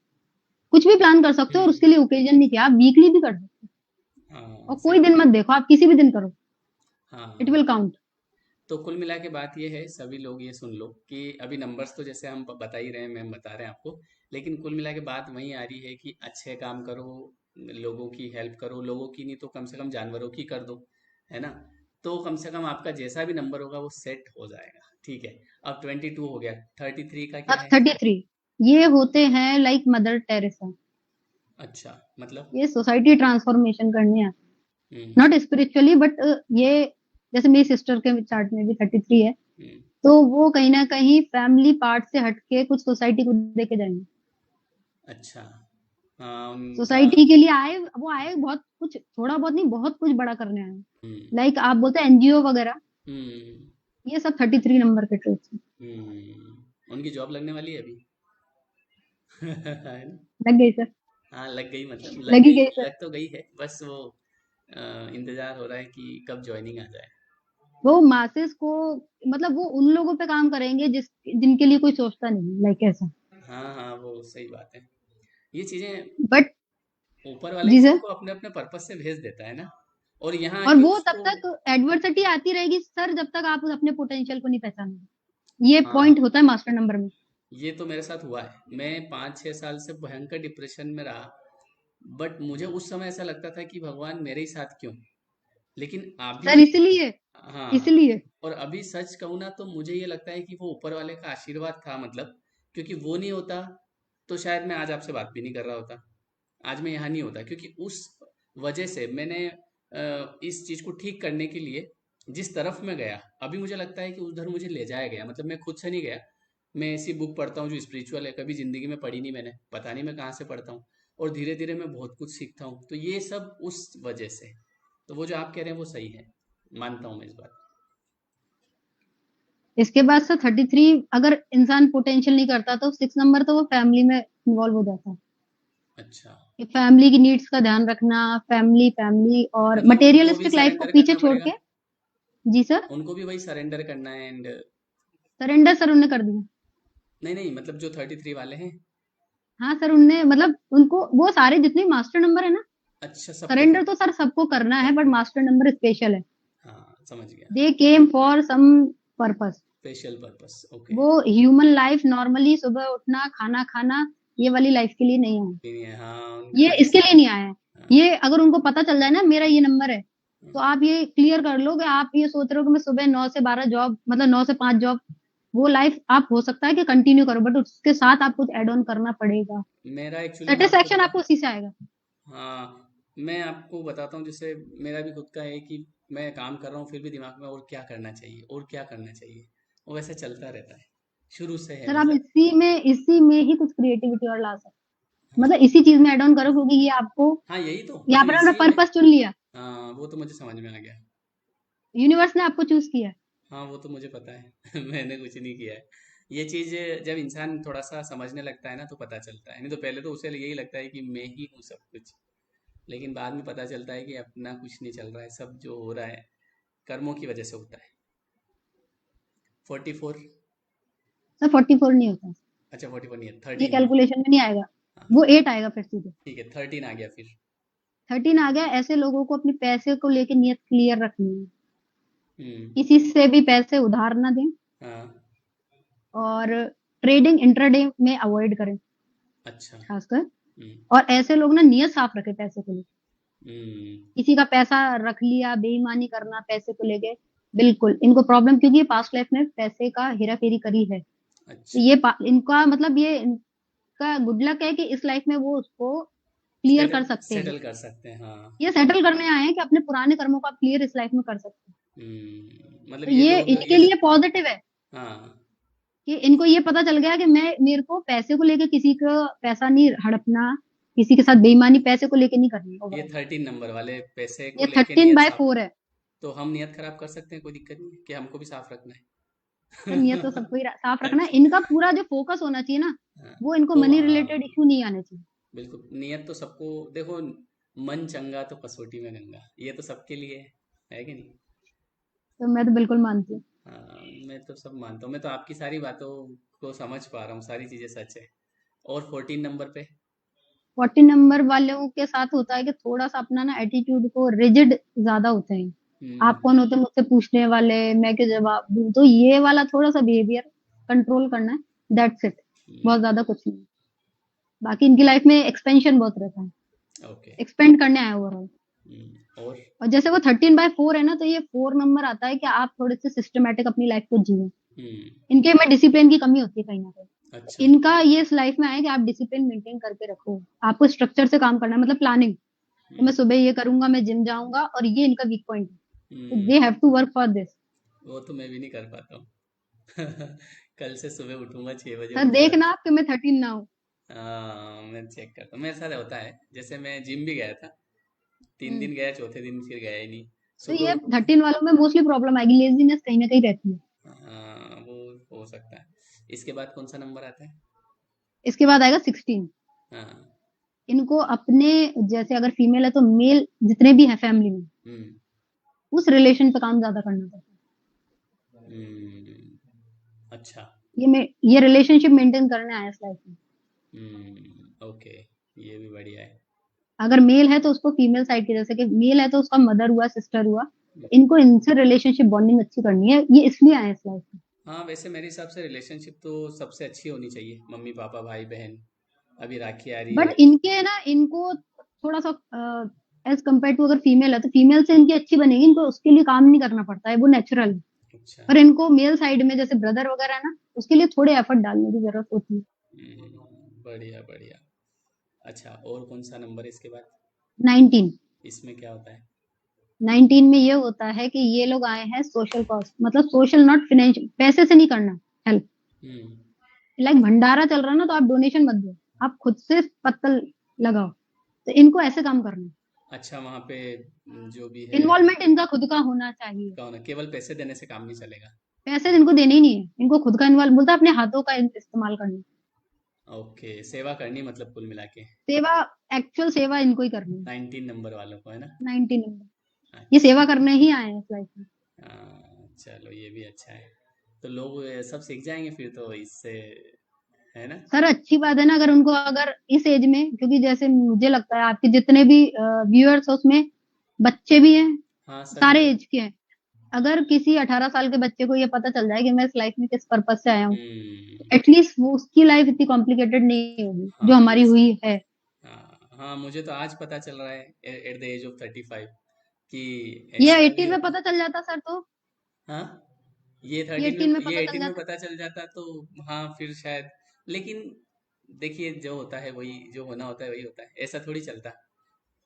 कुछ भी प्लान कर सकते हो, और हम्म। उसके लिए ओकेजन नहीं किया, आप वीकली भी कर सकते हो। हाँ, और सही कोई दिन बात। मत देखो, आप किसी भी दिन करो, इट हाँ, विल काउंट। तो कुल मिला के बात ये है, सभी लोग ये सुन लो कि अभी नंबर्स तो जैसे हम बता ही रहे हैं, मैम बता रहे हैं आपको, लेकिन कुल मिला के बात वही आ रही है कि अच्छे काम करो, लोगों की हेल्प करो, लोगों की नहीं तो कम से कम जानवरों की कर दो, है ना। तो कम से कम आपका जैसा भी नंबर होगा वो सेट हो जाएगा, ठीक है। अब 22 हो गया, 33 का क्या अब है? 33, ये होते हैं लाइक मदर टेरेसा। अच्छा, मतलब। ये सोसाइटी ट्रांसफॉर्मेशन करने हैं, हम्म। नॉट स्पिरिचुअली बट ये, जैसे मेरी सिस्टर के चार्ट में भी 33 है, हम्म। तो वो कहीं ना कहीं फैमिली पार्ट से हटके कुछ सोसाइटी को देके जाएंगे। अच्छा। हाँ, उनका। सोसाइटी के लिए आए, वो आए बहुत कुछ, थोड़ा बहुत नहीं, बहुत कुछ बड़ा करने आए। हम्म। लाइक आप बोलते हैं एनजीओ वगैरह, हम्म। ये सब 33 नंबर के ट्रेड्स हैं। उनकी जॉब लगने वाली है अभी। है ना? लग गई सर, हाँ, लग गई, मतलब लग लगी गई, गई सर। लग तो गई है, बस वो इंतजार हो रहा है कि कब ज्वाइनिंग आ जाए। वो मासेस को, मतलब वो उन लोगों पे काम करेंगे जिनके लिए कोई सोचता नहीं, लाइक ऐसा। हाँ, हाँ, वो सही बात है। ये चीजें बट ऊपर वाला ही जी सर, सबको अपने अपने पर्पज से भेज देता है ना, और यहाँ और आके वो तब उसको। तक एडवर्सिटी आती रहेगी सर जब तक आप अपने पोटेंशियल को नहीं पहचानोगे। ये हाँ, पॉइंट होता है मास्टर नंबर में। ये तो मेरे साथ हुआ है, मैं 5-6 साल से भयंकर डिप्रेशन में रहा, बट मुझे उस समय ऐसा लगता था कि भगवान मेरे ही साथ क्यों, लेकिन अभी। सर इसलिए, हाँ, इसलिए और अभी सच कहूँ ना तो मुझे ये लगता है कि वो ऊपर वाले का आशीर्वाद था, मतलब क्योंकि वो नहीं होता तो शायद मैं आज आपसे बात भी नहीं कर रहा होता, आज मैं यहाँ नहीं होता, क्योंकि उस वजह से मैंने इस चीज़ को ठीक करने के लिए जिस तरफ मैं गया, अभी मुझे लगता है कि उधर मुझे ले जाया गया, मतलब मैं खुद से नहीं गया। मैं ऐसी बुक पढ़ता हूँ जो स्पिरिचुअल है, कभी ज़िंदगी में पढ़ी नहीं मैंने, पता नहीं मैं कहाँ से पढ़ता हूँ, और धीरे धीरे मैं बहुत कुछ सीखता हूँ, तो ये सब उस वजह से। तो वो जो आप कह रहे हैं वो सही है, मानता हूँ मैं इस बात। इसके बाद सर 33, अगर इंसान पोटेंशियल नहीं करता तो 6 नंबर तो वो फैमिली में इन्वॉल्व हो जाता है, अच्छा, कि फैमिली की नीड्स का ध्यान रखना, फैमिली फैमिली और मतलब उनको भी मटेरियलिस्टिक लाइफ को सरेंडर पीछे करना छोड़ पड़ेगा। के। जी सर, उनको भी वही सरेंडर करना है एंड। सरेंडर सर उनने कर दिया। नहीं, नहीं, मतलब जो 33 वाले हैं। हाँ सर, उनने मतलब उनको वो सारे जितने मास्टर नंबर है ना, अच्छा, सबको सरेंडर तो करना सर सबको करना है, है, बट सबको करना मास्टर नंबर स्पेशल है। है। हाँ, समझ गया। They came for some purpose. Special purpose, okay. वो ह्यूमन लाइफ नॉर्मली सुबह उठना, खाना खाना, ये वाली लाइफ के लिए नहीं है। नहीं है, हाँ, ये उनका इसके जैसे। लिए नहीं आया है। हाँ, ये अगर उनको पता चल जाए ना मेरा ये नंबर है, हाँ, तो आप ये क्लियर कर लो कि आप ये सोच रहे हो कि मैं सुबह 9 से 12 जॉब, मतलब 9 से 5 जॉब, वो लाइफ आप हो सकता है कि कंटिन्यू करो, बट उसके साथ आप कुछ एड ऑन करना पड़ेगा। मेरा एक्चुअली मैं आपको सेटिस्फेक्शन बताऊं। आपको उसी से आएगा। हाँ, मैं आपको बताता हूँ, जैसे मेरा भी खुद का है कि मैं काम कर रहा हूँ फिर भी दिमाग में और क्या करना चाहिए और क्या करना चाहिए, वो वैसे चलता रहता है। शुरू से है सर आप मतलब। इसी में ही कुछ क्रिएटिविटी और ला सकते हैं। मतलब इसी चीज में ऐड ऑन करो, क्योंकि ये आपको, हाँ यही तो ये मतलब आपने अपना इसी में। पर्पस चुन लिया, हाँ वो तो मुझे समझ में आ गया। यूनिवर्स ने आपको चूज किया। हाँ वो तो मुझे पता है। मैंने कुछ नहीं किया है। ये चीज़ जब इंसान थोड़ा सा समझने लगता है ना तो पता चलता है, नहीं तो पहले तो उसे यही लगता है कि मैं ही हूँ सब कुछ। लेकिन बाद में पता चलता है कि अपना कुछ नहीं चल रहा है, सब जो हो रहा है कर्मों की वजह से होता है। 44। सर 44 नहीं होता, अच्छा 44 नहीं है, ये 13 है। कैलकुलेशन में नहीं आएगा, हाँ वो 8 आएगा फिर सीधे। ठीक है, 13 आ गया फिर। 13 आ गया। ऐसे लोगों को अपने पैसे को लेके नियत क्लियर रखनी है, हम्म। किसी से भी पैसे उधार ना दें, हाँ। और ट्रेडिंग इंट्राडे में अवॉइड करें अच्छा। खासकर। हम्म। और ऐसे लोग ना नियत साफ रखें पैसे को लेके। हम्म। किसी का पैसा रख लिया, बेईमानी करना पैसे को लेके, बिल्कुल इनको प्रॉब्लम, क्योंकि ये पास्ट लाइफ में पैसे का हेरा फेरी करी है। तो अच्छा। ये इनका मतलब, ये इनका गुड लक है कि इस लाइफ में वो उसको क्लियर सेटल कर सकते हैं। सेटल कर सकते हैं हाँ। ये सेटल करने आए हैं कि अपने पुराने कर्मों को आप क्लियर इस लाइफ में कर सकते हैं। मतलब तो ये ये लोग इनके ये लिए पॉजिटिव है हाँ। कि इनको ये पता चल गया कि मैं, मेरे को पैसे को लेके किसी का पैसा नहीं हड़पना, किसी के साथ बेईमानी पैसे को लेके नहीं करनी ये ओवरऑल। 13 नंबर वाले पैसे को ये लेके 13 नियत बाय साफ। 4 है। तो हम नियत खराब कर सकते हैं, कोई दिक्कत नहीं है कि हमको भी साफ रखना सर नियत तो है। सबको ही साफ रखना है, अच्छा। इनका पूरा जो फोकस होना चाहिए ना, हाँ, वो इनको तो मनी रिलेटेड इशू नहीं आने चाहिए। बिल्कुल नियत तो सबको। देखो, मन चंगा तो कसौटी में गंगा, ये तो सबके लिए है कि नहीं। तो मैं तो बिल्कुल मानती हूँ। हाँ, मैं तो सब मानता हूँ, मैं तो आपकी सारी बातों को समझ पा रहा हूँ, सारी चीजें सच है। और 14 नंबर पे। 40 नंबर वालों के साथ होता है कि थोड़ा सा अपना ना एटीट्यूड को रिजिड ज्यादा होते हैं। आप हम्म। कौन होते हैं मुझसे पूछने वाले, मैं क्यों जवाब दूं, तो ये वाला थोड़ा सा बिहेवियर कंट्रोल करना है, दैट्स इट। बहुत हम्म। ज्यादा कुछ नहीं। बाकी इनकी लाइफ में एक्सपेंशन बहुत रहता है, ओके। एक्सपेंड करने आए ओवरऑल। और। और जैसे वो 13 बाय 4 है ना, तो ये 4 नंबर आता है कि आप थोड़े से सिस्टमेटिक अपनी लाइफ को जिए। हम्म। इनके में डिसिप्लिन की कमी होती है कहीं ना कहीं। अच्छा। इनका ये इस लाइफ में आया कि आप डिसिप्लिन मेंटेन करके रखो, आपको स्ट्रक्चर से काम करना है, मतलब प्लानिंग। तो मैं हम्म। सुबह ये करूंगा, मैं जिम जाऊंगा, और ये इनका वीक पॉइंट है, तो हम्म। They have to work for this. वो तो मैं भी नहीं कर पाता हूँ। कल से सुबह उठूंगा, 6 बजे सर उठूंगा। देखना आपके मैं 13 ना हो। हाँ मैं चेक करता हूँ, मेरे साथ होता है, जैसे मैं जिम भी गया था, 3 दिन हम्म। गया, चौथे दिन फिर गया ही नहीं। तो सुबह ये उठ। 13 वालों में मोस्टली प्रॉब्लम आएगी, लेजीनेस कहीं ना कहीं रहती है। हाँ वो हो सकता है। इसके बाद कौन सा नंबर आता है? इसके बाद आएगा 16। हाँ। इनको अपने, जैसे अगर फीमेल है तो मेल जितने भी हैं फैमिली में, हम्म। उस रिलेशन पे काम ज्यादा करना पड़ता अच्छा। है। ये रिलेशनशिप मेंटेन करने आया इस लाइफ में। ओके, ये भी बढ़िया है। अगर मेल है तो उसको फीमेल साइड की, जैसे कि मेल है तो उसका मदर हुआ, सिस्टर हुआ, तो इनको इनसे रिलेशनशिप बॉन्डिंग अच्छी करनी है, ये इसलिए आए इस लाइफ में। हाँ वैसे मेरे हिसाब से रिलेशनशिप तो सबसे अच्छी होनी चाहिए, मम्मी पापा भाई बहन। अभी राखी आ रही है बट इनके ना, इनको थोड़ा सा एज कम्पेयर टू, अगर फीमेल है तो फीमेल से इनकी अच्छी बनेगी, इनको उसके लिए काम नहीं करना पड़ता है, वो नेचुरल है। अच्छा। पर इनको मेल साइड में जैसे ब्रदर वगैरह है ना, उसके लिए थोड़े एफर्ट डालने की जरूरत होती है। बढ़िया बढ़िया। अच्छा, और कौन सा नंबर है इसके बाद? 19। इसमें क्या होता है? 19 में ये होता है कि ये लोग आए हैं सोशल कॉस्ट, मतलब सोशल नॉट फाइनेंशियल, पैसे से नहीं करना हेल्प। हम्म। लाइक भंडारा चल रहा है ना, तो आप डोनेशन मत दो, आप खुद से पत्तल लगाओ। तो इनको ऐसे काम करना है। अच्छा वहाँ पे जो भी है इन्वॉल्वमेंट इनका खुद का होना चाहिए। क्या होना, केवल पैसे देने से काम नहीं चलेगा। पैसे इनको देने ही नहीं है, इनको खुद का इन्वॉल्व बोलता है, अपने हाथों का इस्तेमाल करना है। ओके, सेवा करनी मतलब कुल मिला के। सेवा, एक्चुअल सेवा इनको ही करनी है। 19 नंबर वालों को है ना। 19 नंबर, ये अच्छा। सेवा करने ही आए हैं इस लाइफ में। चलो ये भी अच्छा है। तो लोग सब सीख जाएंगे फिर तो इससे, है ना। सर अच्छी बात है ना, अगर उनको, अगर इस एज में, क्योंकि जैसे मुझे लगता है आपके जितने भी व्यूअर्स हैं उसमें बच्चे भी हैं, हाँ सभी सारे लोग। एज के हैं। अगर किसी 18 साल के बच्चे को ये पता चल जाए कि मैं इस लाइफ में किस पर्पज से आया हूँ, हम्म। एटलीस्ट वो, उसकी लाइफ इतनी कॉम्प्लिकेटेड नहीं होगी जो हाँ हमारी हुई है। हाँ मुझे तो आज पता चल रहा है एट द एज ऑफ 35 कि ये ऐसा भी 18 में होता है। पता चल जाता सर तो, हाँ ये ये 13 में, 18 में ये पता चल 18 में जाता। पता चल जाता तो हाँ फिर शायद। लेकिन देखिए जो होता है वही, जो होना होता है वही होता है, ऐसा थोड़ी चलता।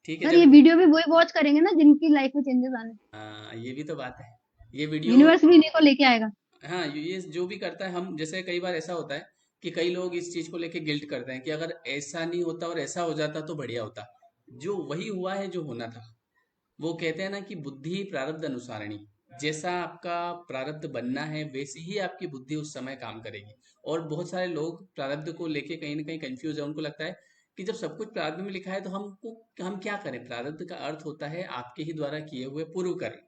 ठीक है सर ये जब। वीडियो भी वही वॉच करेंगे ना जिनकी लाइफ में चेंजेस आने। हाँ ये भी तो बात है। ये वीडियो। यूनिवर्स भी इन्हीं को लेके आएगा। हाँ, ये जो भी करता है, हम जैसे कई बार ऐसा होता है कि कई लोग इस चीज को लेके गिल्ट करते हैं कि अगर ऐसा नहीं होता और ऐसा हो जाता तो बढ़िया होता। जो वही हुआ है जो होना था। वो कहते हैं ना कि बुद्धि प्रारब्ध अनुसारिणी। जैसा आपका प्रारब्ध बनना है वैसी ही आपकी बुद्धि उस समय काम करेगी। और बहुत सारे लोग प्रारब्ध को लेके कहीं ना कहीं कंफ्यूज है। उनको लगता है कि जब सब कुछ प्रारब्ध में लिखा है तो हम क्या करें। प्रारब्ध का अर्थ होता है आपके ही द्वारा किए हुए पूर्व कर्म।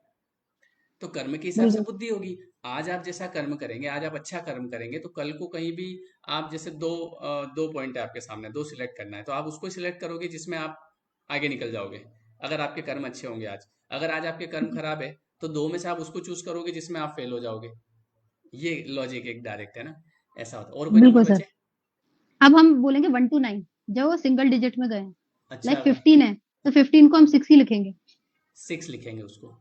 तो कर्म के हिसाब से बिल्कुल बुद्धि होगी। आज आप जैसा कर्म करेंगे, आज आप अच्छा कर्म करेंगे, तो कल को कहीं भी आप जैसे दो पॉइंट है आपके सामने, दो सिलेक्ट करना है, तो आप उसको सिलेक्ट करोगे जिसमें आप आगे निकल जाओगे। अगर आपके कर्म अच्छे होंगे आज। अगर आज आपके कर्म खराब है तो दो में से आप उसको चूज करोगे जिसमें आप फेल हो जाओगे। ये लॉजिक एक डायरेक्ट है ना। ऐसा होता है। और कोई नंबर बिल्कुल सर। बचे? अब हम बोलेंगे 1 to 9, जब वो सिंगल डिजिट में गए, अच्छा, लाइक अगर 15 है तो 15 को हम 6 ही लिखेंगे। सिक्स लिखेंगे उसको।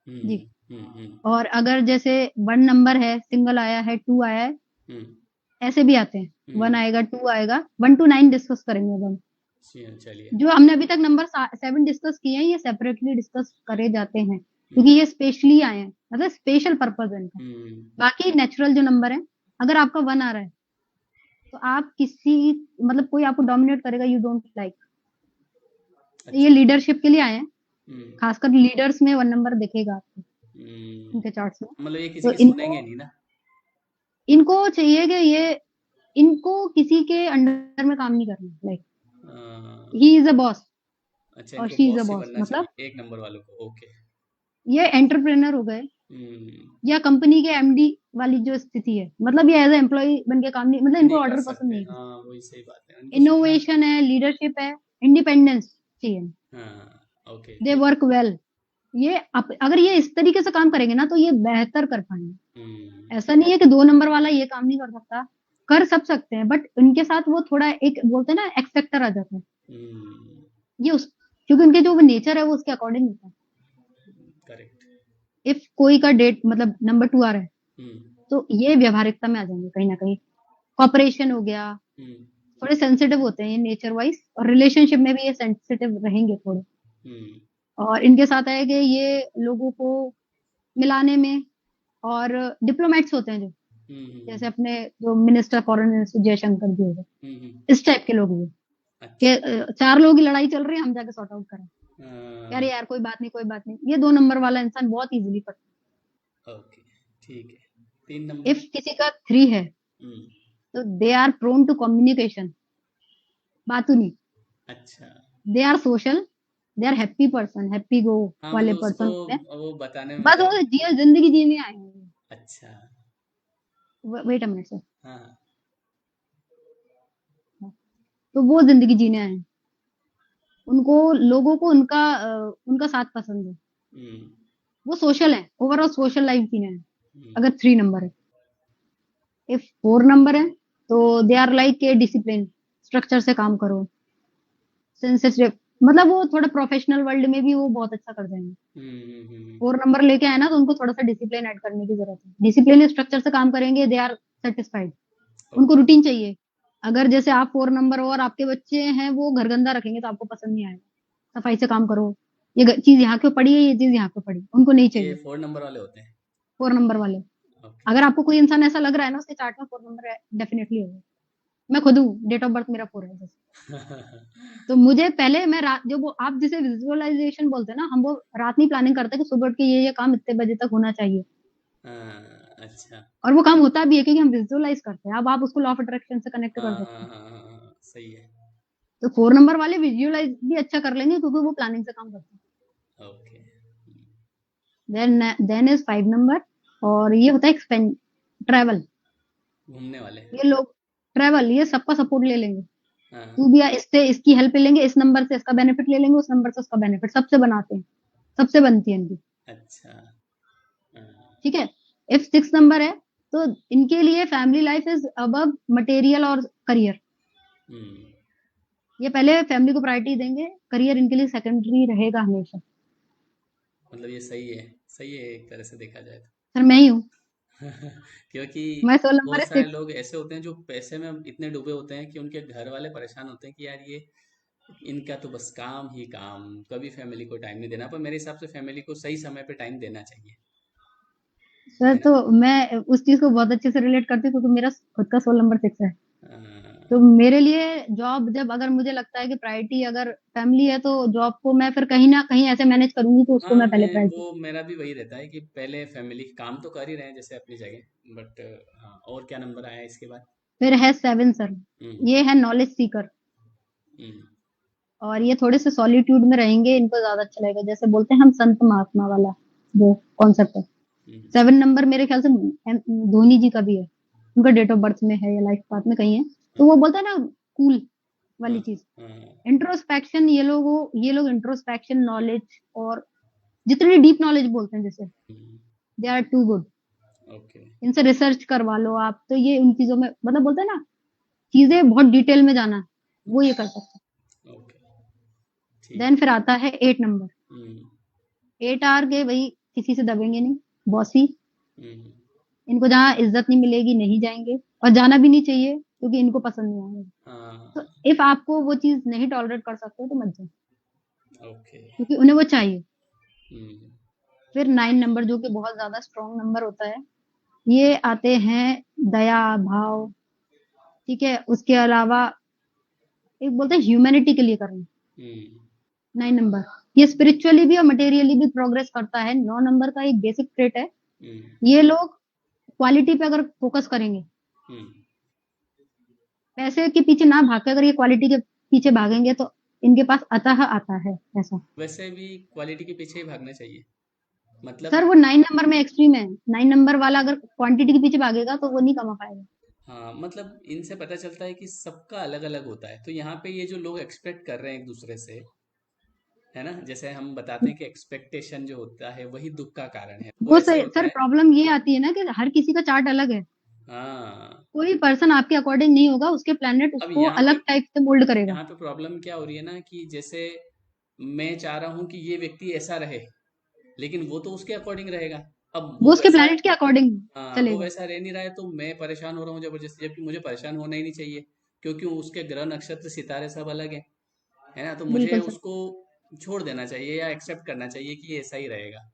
जी। हम्म। और अगर जैसे 1 नंबर है, सिंगल आया है, 2 आया है, हम्म। ऐसे भी आते हैं, 1 हम्म। आएगा, 2 आएगा, 1 to 9 डिस्कस करेंगे अब हम। चलिए। जो हमने अभी तक नंबर 7 डिस्कस किए हैं, ये सेपरेटली डिस्कस करे जाते हैं क्योंकि हम्म। ये स्पेशली आए हैं, मतलब स्पेशल पर्पज है इनका। हम्म। बाकी नेचुरल जो नंबर है, अगर आपका 1 आ रहा है तो आप किसी, मतलब कोई आपको डोमिनेट करेगा, यू डोंट लाइक, ये अच्छा। लीडरशिप के लिए आए हैं। हम्म। खासकर लीडर्स में 1 नंबर दिखेगा आपको उनके चार्ट्स में। मतलब ये किसी तो की सुनेंगे इनको नहीं ना? इनको चाहिए कि ये, इनको किसी के अंडर में काम नहीं करना, like a, he is a boss अच्छा, और इनको she is a boss he boss, बनना मतलब चाहिए एक नंबर वालों को। ओके। ये एंटरप्रेनर हो गए हम्म। या कंपनी के एमडी वाली जो स्थिति है, मतलब ये एज एम्प्लॉय बन के काम नहीं, मतलब इनको नहीं कर ऑर्डर पसंद सकते, नहीं है। हाँ वही सही बात है, इनको सुनना। इनोवेशन है, लीडरशिप है, इंडिपेंडेंस चाहिए, हाँ। ओके, दे ठीक है। Work well. ये अगर ये इस तरीके से काम करेंगे ना तो ये बेहतर कर पाएंगे। हम्म। ऐसा नहीं है कि 2 नंबर वाला ये काम नहीं कर सकता, कर सब सकते हैं, बट उनके साथ वो थोड़ा एक बोलते हैं ना, एक्स फैक्टर आ जाता है। हम्म। ये उस, क्योंकि उनके जो नेचर है वो उसके अकॉर्डिंग होता है। करेक्ट। इफ कोई का डेट मतलब नंबर 2 आ रहा है हम्म। तो ये व्यवहारिकता में आ जाएंगे कहीं ना कहीं। कॉपरेशन हो गया, हम्म। थोड़े सेंसिटिव होते हैं ये नेचर वाइज, और रिलेशनशिप में भी ये सेंसिटिव रहेंगे थोड़े। हम्म। और इनके साथ है कि ये लोगों को मिलाने में, और डिप्लोमेट्स होते हैं जो, जैसे हम्म। अपने जो मिनिस्टर फॉरेन मिनिस्टर जयशंकर जी हो गए, हम्म। इस टाइप के लोग हैं कि अच्छा। 4 लोगों की लड़ाई चल रही है, हम जाके सॉर्ट आउट करें। यार हाँ। यार कोई बात नहीं, कोई बात नहीं, ये 2 नंबर वाला इंसान बहुत इजीली करता ओके, ठीक है। तीन है। नंबर। इफ किसी का 3 है हम्म। तो they are prone to communication, बातू नहीं, अच्छा। They are social, they are happy person, happy go हाँ, वाले मतलब उसको पर्सन होते हैं। वो बताने में बस वो मतलब। जियो जिंदगी जीने आए हैं। अच्छा। Wait a minute sir. हाँ। तो वो जिंदगी जीने आए हैं, उनको लोगों को उनका साथ पसंद है, हम्म। वो सोशल है, ओवरऑल सोशल लाइफ जीने हैं। हम्म। अगर 3 नंबर है, इफ 4 नंबर है तो they are like a discipline, structure से काम करो, सेंसिटिव, मतलब वो थोड़ा प्रोफेशनल वर्ल्ड में भी वो बहुत अच्छा कर जाएंगे। हम्म। 4 नंबर लेके आए ना तो उनको थोड़ा सा डिसिप्लिन ऐड करने की जरूरत है, डिसिप्लिन स्ट्रक्चर से काम करेंगे, दे आर सेटिस्फाइड। उनको ओके। रूटीन चाहिए। अगर जैसे आप 4 नंबर हो और आपके बच्चे हैं वो घर गंदा रखेंगे तो आपको पसंद नहीं आएगा। सफाई से काम करो, ये चीज यहाँ क्यों पड़ी है, ये चीज यहाँ क्यों पड़ी, उनको नहीं ये चाहिए। 4 नंबर वाले होते हैं? 4 नंबर वाले, ओके। अगर आपको कोई इंसान ऐसा लग रहा है ना उसके चार्ट में 4 नंबर है, डेफिनेटली होगा। मैं खुद हूँ, डेट ऑफ बर्थ मेरा 4 है जैसे। तो मुझे पहले मैं रात, जो वो आप जिसे विजुअलाइजेशन बोलते हैं ना, हम वो रात नहीं प्लानिंग करते कि सुबह उठ के ये काम इतने बजे तक होना चाहिए, हाँ, अच्छा। और वो काम होता भी है क्योंकि हम विजुअलाइज करते हैं। अब आप उसको लॉ ऑफ अट्रैक्शन से कनेक्ट कर हाँ, सकते हाँ, हैं। हाँ, हाँ, हाँ, सही है। तो 4 नंबर वाले विजुअलाइज भी अच्छा कर लेंगे क्योंकि वो प्लानिंग से काम करते हैं। ओके। देन इज 5 नंबर, और ये होता है एक्सपेंड, ट्रैवल। घूमने वाले। ये लोग ट्रैवल, ये सबका सपोर्ट ले लेंगे। हाँ। तू भी इससे इसकी हेल्प ले लेंगे, इस नंबर से इसका बेनिफिट ले लेंगे, उस नंबर से उसका बेनिफिट, सबसे बनाते हैं, सबसे बनती है इनकी। अच्छा। हाँ। ठीक है। इफ 6 नंबर है तो इनके लिए family life is above material और करियर। हम्म। ये पहले फैमिली को प्रायोरिटी देंगे, करियर इनके लिए सेकेंडरी रहेगा हमेशा। मतलब ये सही है एक तरह से देखा जाए तो। सर मैं ही हूँ, क्योंकि मैं 16 नंबर बहुत है, सारे 6। लोग ऐसे होते हैं जो पैसे में इतने डूबे होते हैं कि उनके घर वाले परेशान होते हैं कि यार ये इनका तो बस काम ही काम, कभी फैमिली को टाइम नहीं देना। पर मेरे हिसाब से फैमिली को सही समय पे टाइम देना चाहिए। सर है ना? तो मैं उस चीज को बहुत अच्छे से रिलेट करती हूँ क्योंकि मेरा खुद का 16 नंबर 6 है। अ, तो मेरे लिए जॉब जब अगर मुझे लगता है कि प्रायोरिटी अगर फैमिली है तो जॉब को मैं फिर कहीं ना कहीं ऐसे मैनेज करूंगी कि उसको हाँ, मैं पहले मैं प्रायोरिटी। वो मेरा भी वही रहता है कि पहले फैमिली काम तो कर ही रहे हैं जैसे अपनी जगह, बट हाँ, और क्या नंबर आया इसके बाद? फिर है 7 सर। हम्म। ये है नॉलेज सीकर। हम्म। और ये थोड़े से सॉलिट्यूड में रहेंगे, इनको ज्यादा अच्छा लगेगा, जैसे बोलते हैं हम संत महात्मा वाला जो कॉन्सेप्ट है। हम्म। 7 नंबर मेरे ख्याल से धोनी जी का भी है। उनका डेट ऑफ बर्थ में है या लाइफ पाथ में कहीं है। तो वो बोलता है ना कूल हाँ। वाली चीज। हाँ। इंट्रोस्पेक्शन, ये लोग इंट्रोस्पेक्शन नॉलेज और जितनी डीप नॉलेज बोलते हैं जैसे, हम्म। They are too good. Okay. इनसे रिसर्च करवा लो आप, तो ये उन चीजों में मतलब बोलते हैं ना चीजें बहुत डिटेल में जाना, वो ये कर सकते ओके। हैं। ठीक। देन फिर आता है 8 नंबर। हम्म। 8 आर के भाई किसी से दबेंगे नहीं, बॉसी। हम्म। इनको जहाँ इज्जत नहीं मिलेगी नहीं जाएंगे, और जाना भी नहीं चाहिए क्योंकि इनको पसंद नहीं आएगा। हाँ। तो इफ आपको वो चीज नहीं टॉलरेट कर सकते हो तो मत जाओ, ओके। क्योंकि उन्हें वो चाहिए। हम्म। फिर 9 नंबर जो कि बहुत ज्यादा स्ट्रॉन्ग नंबर होता है, ये आते हैं दया भाव। ठीक है, उसके अलावा एक बोलते हैं ह्यूमैनिटी के लिए करना। हम्म। 9 नंबर ये स्पिरिचुअली भी और मटेरियली भी प्रोग्रेस करता है। 9 नंबर का एक बेसिक ट्रेट है, हम्म। ये लोग क्वालिटी पे अगर फोकस करेंगे, हम्म। पैसे के पीछे ना भाग के अगर ये क्वालिटी के पीछे भागेंगे तो इनके पास अतः आता है ऐसा। वैसे भी क्वालिटी के पीछे ही भागना चाहिए, मतलब। सर वो 9 नंबर में एक्सट्रीम है। 9 नंबर वाला अगर क्वांटिटी के पीछे भागेगा तो वो नहीं कमा पाएगा। हाँ, मतलब इनसे पता चलता है कि सबका अलग अलग होता है, तो यहाँ पे ये जो लोग एक्सपेक्ट कर रहे हैं एक दूसरे से, है ना, जैसे हम बताते हैं कि एक्सपेक्टेशन जो होता है वही दुख का कारण है, वो वो ऐसे होता सर है। प्रॉब्लम ये आती है ना कि हर किसी का चार्ट अलग है। हाँ। कोई पर्सन आपके अकॉर्डिंग नहीं होगा, उसके प्लेनेट अब उसको अलग टाइप से मोल्ड करेगा। यहाँ पे प्रॉब्लम क्या हो रही है ना, कि जैसे मैं चाह रहा हूँ कि ये व्यक्ति ऐसा रहे, लेकिन वो तो उसके अकॉर्डिंग रहेगा। अब वो वो उसके वैसा, प्लेनेट के अकॉर्डिंग हाँ, वो चलेगा। वैसा रह नहीं रहा है, तो मैं परेशान हो रहा हूँ जबरदस्ती, जबकि मुझे परेशान होना ही नहीं चाहिए, क्योंकि उसके ग्रह नक्षत्र सितारे सब अलग है ना, तो मुझे बिल्कुल सर। उसको छोड़ देना चाहिए या एक्सेप्ट करना चाहिए कि ये ऐसा ही रहेगा।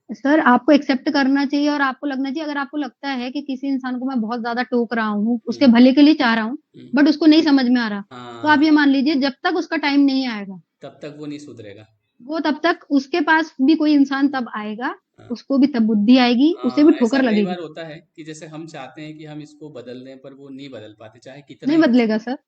सर आपको एक्सेप्ट करना चाहिए और आपको लगना चाहिए, अगर आपको लगता है कि किसी इंसान को मैं बहुत ज्यादा टोक रहा हूँ, उसके हम्म। भले के लिए चाह रहा हूँ, हम्म। बट उसको नहीं समझ में आ रहा, तो आप ये हाँ, मान लीजिए जब तक उसका टाइम नहीं आएगा, तब तक वो नहीं सुधरेगा। वो तब तक उसके पास भी कोई इंसान तब आएगा, हाँ। उसको भी तब बुद्धि आएगी, उसे भी हाँ, ऐसा ठोकर कई बार लगेगी। होता है कि जैसे हम चाहते हैं कि हम इसको बदल दें, पर वो नहीं बदल पाते चाहे कितना नहीं ही कोशिश बदलेगा करें, सर।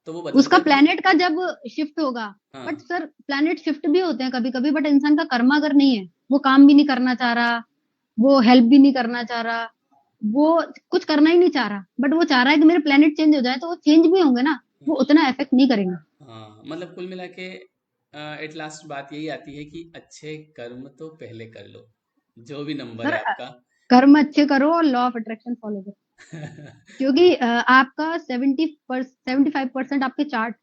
तो वो बदलता उसका है तो। प्लेनेट का जब शिफ्ट होगा, बट हाँ। सर प्लेनेट शिफ्ट भी होते हैं कभी कभी, बट इंसान का कर्मा अगर नहीं है, वो काम भी नहीं करना चाह रहा, वो हेल्प भी नहीं करना चाह रहा, वो कुछ करना ही नहीं चाह रहा, बट वो चाह रहा है कि मेरे प्लेनेट चेंज हो जाए, तो वो चेंज भी होंगे ना, वो उतना इफेक्ट नहीं करेंगे। हाँ, मतलब कुल मिला के एट लास्ट बात यही आती है कि अच्छे कर्म तो पहले कर लो, जो भी नंबर सर है आपका। कर्म अच्छे करो और लॉ ऑफ अट्रैक्शन फॉलो करो, क्योंकि आपका 75% आपके चार्ट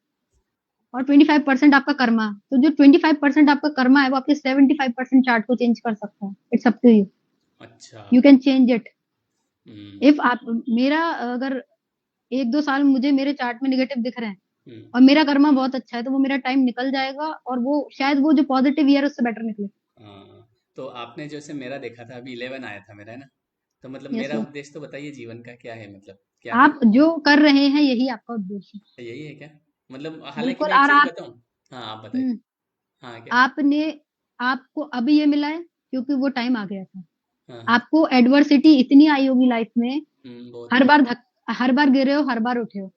और 25% आपका कर्मा, तो जो 25% आपका कर्मा है वो आपके 75% चार्ट को चेंज कर सकता है। इट्स अप टू यू, अच्छा। You can change it. Hmm. If आप मेरा अगर 1-2 साल मुझे मेरे चार्ट में निगेटिव दिख रहे हैं हम्म। और मेरा कर्मा बहुत अच्छा है, तो वो मेरा टाइम निकल जाएगा और वो शायद वो जो पॉजिटिव ईयर उससे बेटर निकले। हाँ, तो आपने जैसे मेरा देखा था, अभी 11 आया था मेरा, है ना, तो मतलब यस मेरा सर। उद्देश्य तो बताइए जीवन का क्या है, मतलब क्या आप करूँ? जो कर रहे हैं यही आपका उद्देश्य यही है क्या? मतलब है। हालांकि बिल्कुल। मैं एक और चीज आप बताऊं। हाँ, आप बताइए। हम्म, हाँ, क्या? आपने आपको अभी ये मिला है क्योंकि वो टाइम आ गया था। हाँ। हाँ। आपको एडवर्सिटी इतनी आई होगी लाइफ में, बहुत हर कुछ। बार हर बार गिरे हो, हर बार उठे हो,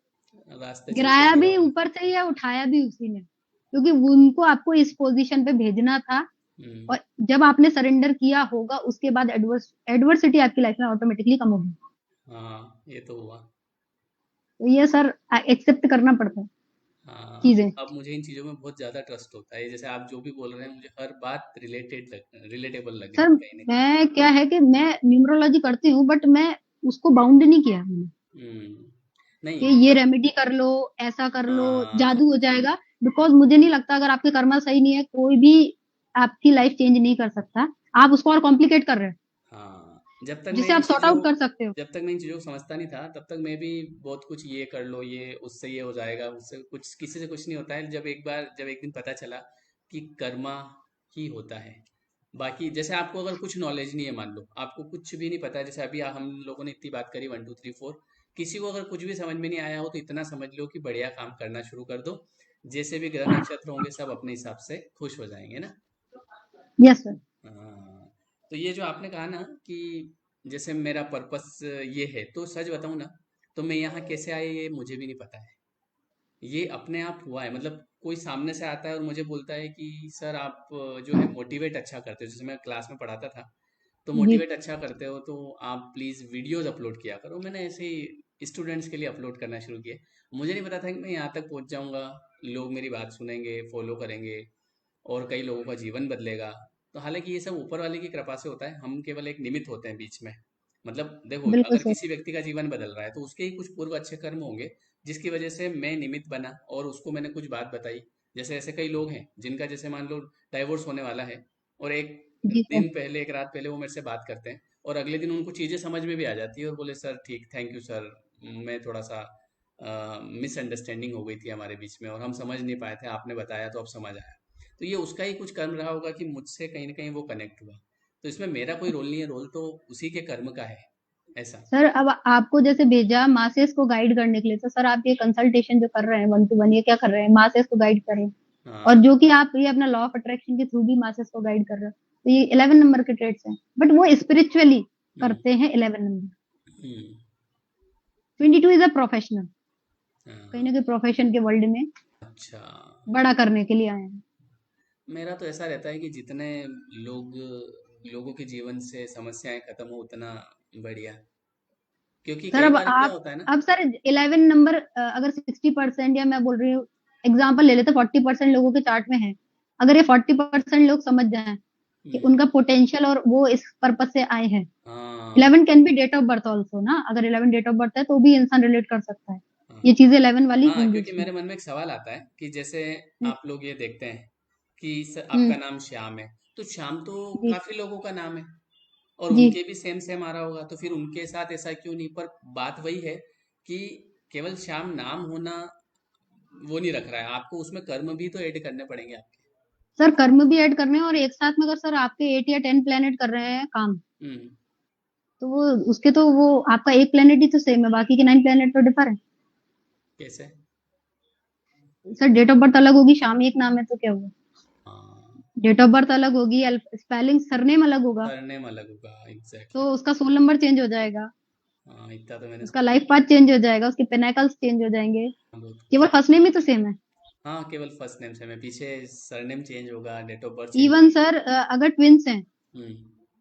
रास्ते चलते गिराया गिरा भी हूँ। ऊपर से ही या उठाया भी उसी ने, क्योंकि उनको आपको इस पोजीशन पे भेजना था। हम्म। और जब आपने सरेंडर किया होगा उसके बाद एडवर्सिटी आपकी लाइफ में ऑटोमेटिकली कम होगी। हाँ, ये तो हुआ। तो ये सर एक्सेप्ट करना पड़ता है हाँ, चीजें। अब मुझे इन चीज़ों में बहुत ज़्यादा ट्रस्ट होता है, जैसे आप जो भी बोल रहे हैं मुझे हर बात रिलेटेबल लग रही सर है कहीं ना कहीं। मैं क्या है कि मैं न्यूमरोलॉजी करती हूँ, बट मैं उसको बाउंड नहीं किया मैंने कि नहीं, ये मतलब। रेमेडी कर लो, ऐसा कर लो, हाँ। जादू हो जाएगा। बिकॉज मुझे नहीं लगता, अगर आपके कर्मा सही नहीं है कोई भी आपकी लाइफ चेंज नहीं कर सकता। आप उसको और कॉम्प्लिकेट कर रहे हैं, हाँ, जब तक मैं जिसे इन आप सॉर्ट चीज़ों आउट कर सकते हो। जब तक मैं इन चीज़ों को समझता नहीं था, तब तक मैं भी बहुत कुछ ये कर लो, ये उससे ये हो जाएगा, उससे कुछ, किसी से कुछ नहीं होता है, जब एक दिन पता चला कि कर्मा ही होता है, बाकी जैसे आपको अगर कुछ नॉलेज नहीं है, मान लो आपको कुछ भी नहीं पता है, जैसे अभी हम लोगों ने इतनी बात करी 1 2 3 4, किसी को अगर कुछ भी समझ में नहीं आया हो तो इतना समझ लो कि बढ़िया काम करना शुरू कर दो। जैसे भी ग्रह नक्षत्र होंगे सब अपने हिसाब से खुश हो जाएंगे ना। Yes sir. हाँ। तो ये जो आपने कहा ना कि जैसे मेरा पर्पस ये है, तो सच बताऊं ना, तो मैं यहाँ कैसे आया ये मुझे भी नहीं पता है। ये अपने आप हुआ है, मतलब कोई सामने से आता है और मुझे बोलता है कि सर आप जो है मोटिवेट अच्छा करते हो, जैसे मैं क्लास में पढ़ाता था, तो जी। मोटिवेट अच्छा करते हो तो आप प्लीज़ वीडियोस अपलोड किया करो। मैंने ऐसे ही स्टूडेंट्स के लिए अपलोड करना शुरू किए। मुझे नहीं पता था कि मैं यहाँ तक पहुँच जाऊँगा, लोग मेरी बात सुनेंगे, फॉलो करेंगे और कई लोगों का जीवन बदलेगा। तो हालांकि ये सब ऊपर वाले की कृपा से होता है, हम केवल एक निमित्त होते हैं बीच में। मतलब देखो, बिल्कुल अगर सर। किसी व्यक्ति का जीवन बदल रहा है तो उसके ही कुछ पूर्व अच्छे कर्म होंगे जिसकी वजह से मैं निमित्त बना और उसको मैंने कुछ बात बताई। जैसे ऐसे कई लोग हैं जिनका जैसे मान लो डाइवोर्स होने वाला है, और एक जी सर। दिन पहले, एक रात पहले वो मेरे से बात करते हैं और अगले दिन उनको चीज़ें समझ में भी आ जाती है और बोले सर ठीक, थैंक यू सर, मैं थोड़ा सा मिसअंडरस्टैंडिंग हो गई थी हमारे बीच में और हम समझ नहीं पाए थे, आपने बताया तो अब समझ आया। तो ये उसका ही कुछ कर्म रहा होगा कि मुझसे कहीं ना कहीं वो कनेक्ट हुआ। तो इसमें मेरा कोई रोल नहीं है, रोल तो उसी के कर्म का है, ऐसा। सर अब आपको जैसे भेजा मासेस को गाइड करने के लिए, तो सर आप ये कंसल्टेशन जो कर रहे हैं 1 to 1, ये क्या कर रहे हैं? मासेस को गाइड कर रहे हैं। और हाँ। जो कि आप ये अपना लॉ ऑफ अट्रैक्शन के थ्रू भी मासेस को गाइड कर रहे हो, तो ये 11 नंबर के ट्रेड्स हैं, बट वो स्पिरिचुअली हम्म। करते हैं 11 number. Hmm. 22 is a professional, कहीं हाँ। ना कहीं प्रोफेशन के वर्ल्ड में अच्छा। बड़ा करने के लिए आए हैं। मेरा तो ऐसा रहता है कि जितने लोग लोगों के जीवन से समस्याएं खत्म हो उतना बढ़िया, क्योंकि सर कई अब बार क्या आप, होता है ना। अब सर 11 नंबर अगर 60%, या मैं बोल रही हूँ एग्जाम्पल ले लेते, 40% लोगों के चार्ट में है, अगर ये 40% लोग समझ जाएं कि हम्म। उनका पोटेंशियल और वो इस पर्पज से आए हैं। हाँ। 11 can be date of birth also ना, अगर 11 डेट ऑफ बर्थ है तो भी इंसान रिलेट कर सकता है। हाँ। ये चीजें 11 वाली हाँ, होंगी क्योंकि उसमें। मेरे मन में एक सवाल आता है कि जैसे हम्म। आप लोग ये देखते हैं कि सर आपका हम्म। नाम श्याम है, तो श्याम तो जी। काफी लोगों का नाम है और जी। उनके भी सेम सेम आ रहा होगा, तो फिर उनके साथ ऐसा क्यों नहीं? पर बात वही है कि केवल श्याम नाम होना वो नहीं रख रहा है, आपको उसमें कर्म भी तो ऐड करने पड़ेंगे आपके। सर कर्म भी ऐड करने हैं, और एक साथ में अगर सर आपके 8 या 10 प्लेनेट कर रहे हैं काम, हम्म। तो वो उसके तो वो आपका एक प्लेनेट ही तो सेम है, बाकी के 9 प्लेनेट तो डिफर है। कैसे? सर डेट ऑफ बर्थ अलग होगी, शाम एक नाम है तो क्या हुआ? हाँ। डेट ऑफ बर्थ अलग होगी, स्पेलिंग सरनेम अलग होगा, सरनेम अलग होगा, एग्जैक्टली। तो उसका सोल नंबर चेंज हो जाएगा, हाँ, इतना तो मैंने उसका लाइफ पाथ चेंज हो जाएगा, उसके पिनाकल्स चेंज हो जाएंगे। बहुत कुछ। केवल फर्स्ट नेम ही तो सेम है। हाँ, केवल फर्स्ट नेम से मैं पीछे सरनेम चेंज होगा, date of birth change even होगी। सर अगर ट्विंस हैं, हम्म।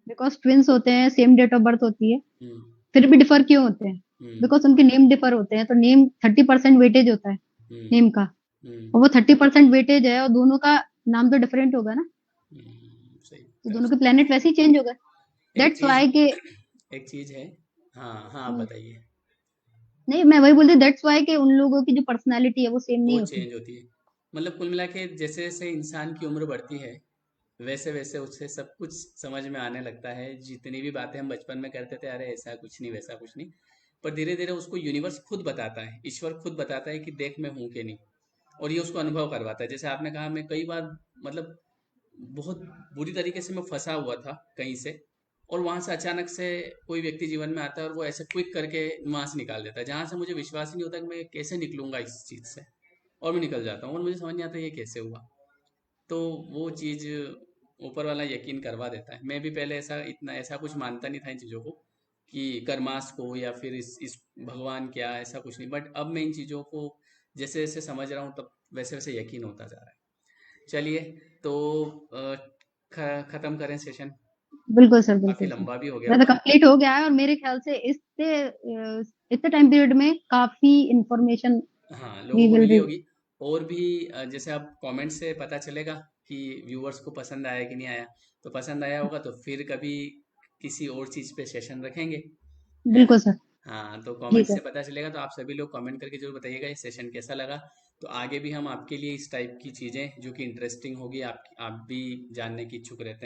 बिकॉज ट्विंस होते हैं, सेम डेट ऑफ बर्थ होती है, हम्म। फिर भी डिफर क्यों होते हैं? हम्म। बिकॉज उनके नेम डिफर होते हैं, तो नेम 30% वेटेज होता है हम्म। नेम का, और हम्म। वो 30% वेटेज है, और दोनों का नाम तो डिफरेंट होगा ना, सही तो कह दोनों के सकते प्लेनेट वैसे ही चेंज हो गए। हैं। एक दैट्स चीज, वाई के, एक चीज है। हाँ हाँ, आप बताइए। नहीं मैं वही बोलती, दैट्स वाई के उन लोगों की जो पर्सनैलिटी है वो सेम वो नहीं होती। चेंज होती है। मतलब कुल मिला के जैसे जैसे इंसान की उम्र बढ़ती है वैसे वैसे उससे सब कुछ समझ में आने लगता है। जितनी भी बातें हम बचपन में करते थे, अरे ऐसा कुछ नहीं वैसा कुछ नहीं, पर धीरे धीरे उसको यूनिवर्स खुद बताता है, ईश्वर खुद बताता है कि देख मैं हूँ कि नहीं, और ये उसको अनुभव करवाता है। जैसे आपने कहा, मैं कई बार मतलब बहुत बुरी तरीके से मैं फंसा हुआ था कहीं से, और वहां से अचानक से कोई व्यक्ति जीवन में आता है और वो ऐसे क्विक करके वहां से निकाल देता है जहां से मुझे विश्वास ही नहीं होता कि मैं कैसे निकलूंगा इस चीज से, और मैं निकल जाता हूँ और मुझे समझ नहीं आता ये कैसे हुआ। तो वो चीज ऊपर वाला यकीन करवा देता है। मैं भी पहले ऐसा इतना ऐसा कुछ मानता नहीं था इन चीजों को, कि कर्मास को या फिर इस भगवान क्या, ऐसा कुछ नहीं, बट अब मैं इन चीजों को जैसे जैसे समझ रहा हूँ तब वैसे वैसे यकीन होता जा रहा है। चलिए, तो खत्म करें सेशन, बिल्कुल सर, काफी बिल्कुल सर। लंबा भी हो गया वैसे होगा। कंप्लीट हो गया है, और मेरे ख्याल से इससे इतने टाइम पीरियड में काफी इंफॉर्मेशन हाँ, वी लोगों को विल मिली री। होगी। और भी जैसे अब कमेंट से पता चलेगा कि व्यूअर्स को पसंद आया कि नहीं आया। तो पसंद आया होगा तो फिर कभी किसी और चीज़ पे सेशन रखेंगे, है ना? बिल्कुल सर। हाँ, तो जी कमेंट सर। से पता चलेगा, तो आप सभी लोग कमेंट करके जरूर बताइएगा ये सेशन कैसा लगा। तो आगे भी हम आपके लिए इस टाइप की चीज़ें जो कि इंटरेस्टिंग होगी, आप भी जानने की इच्छुक रहते हैं।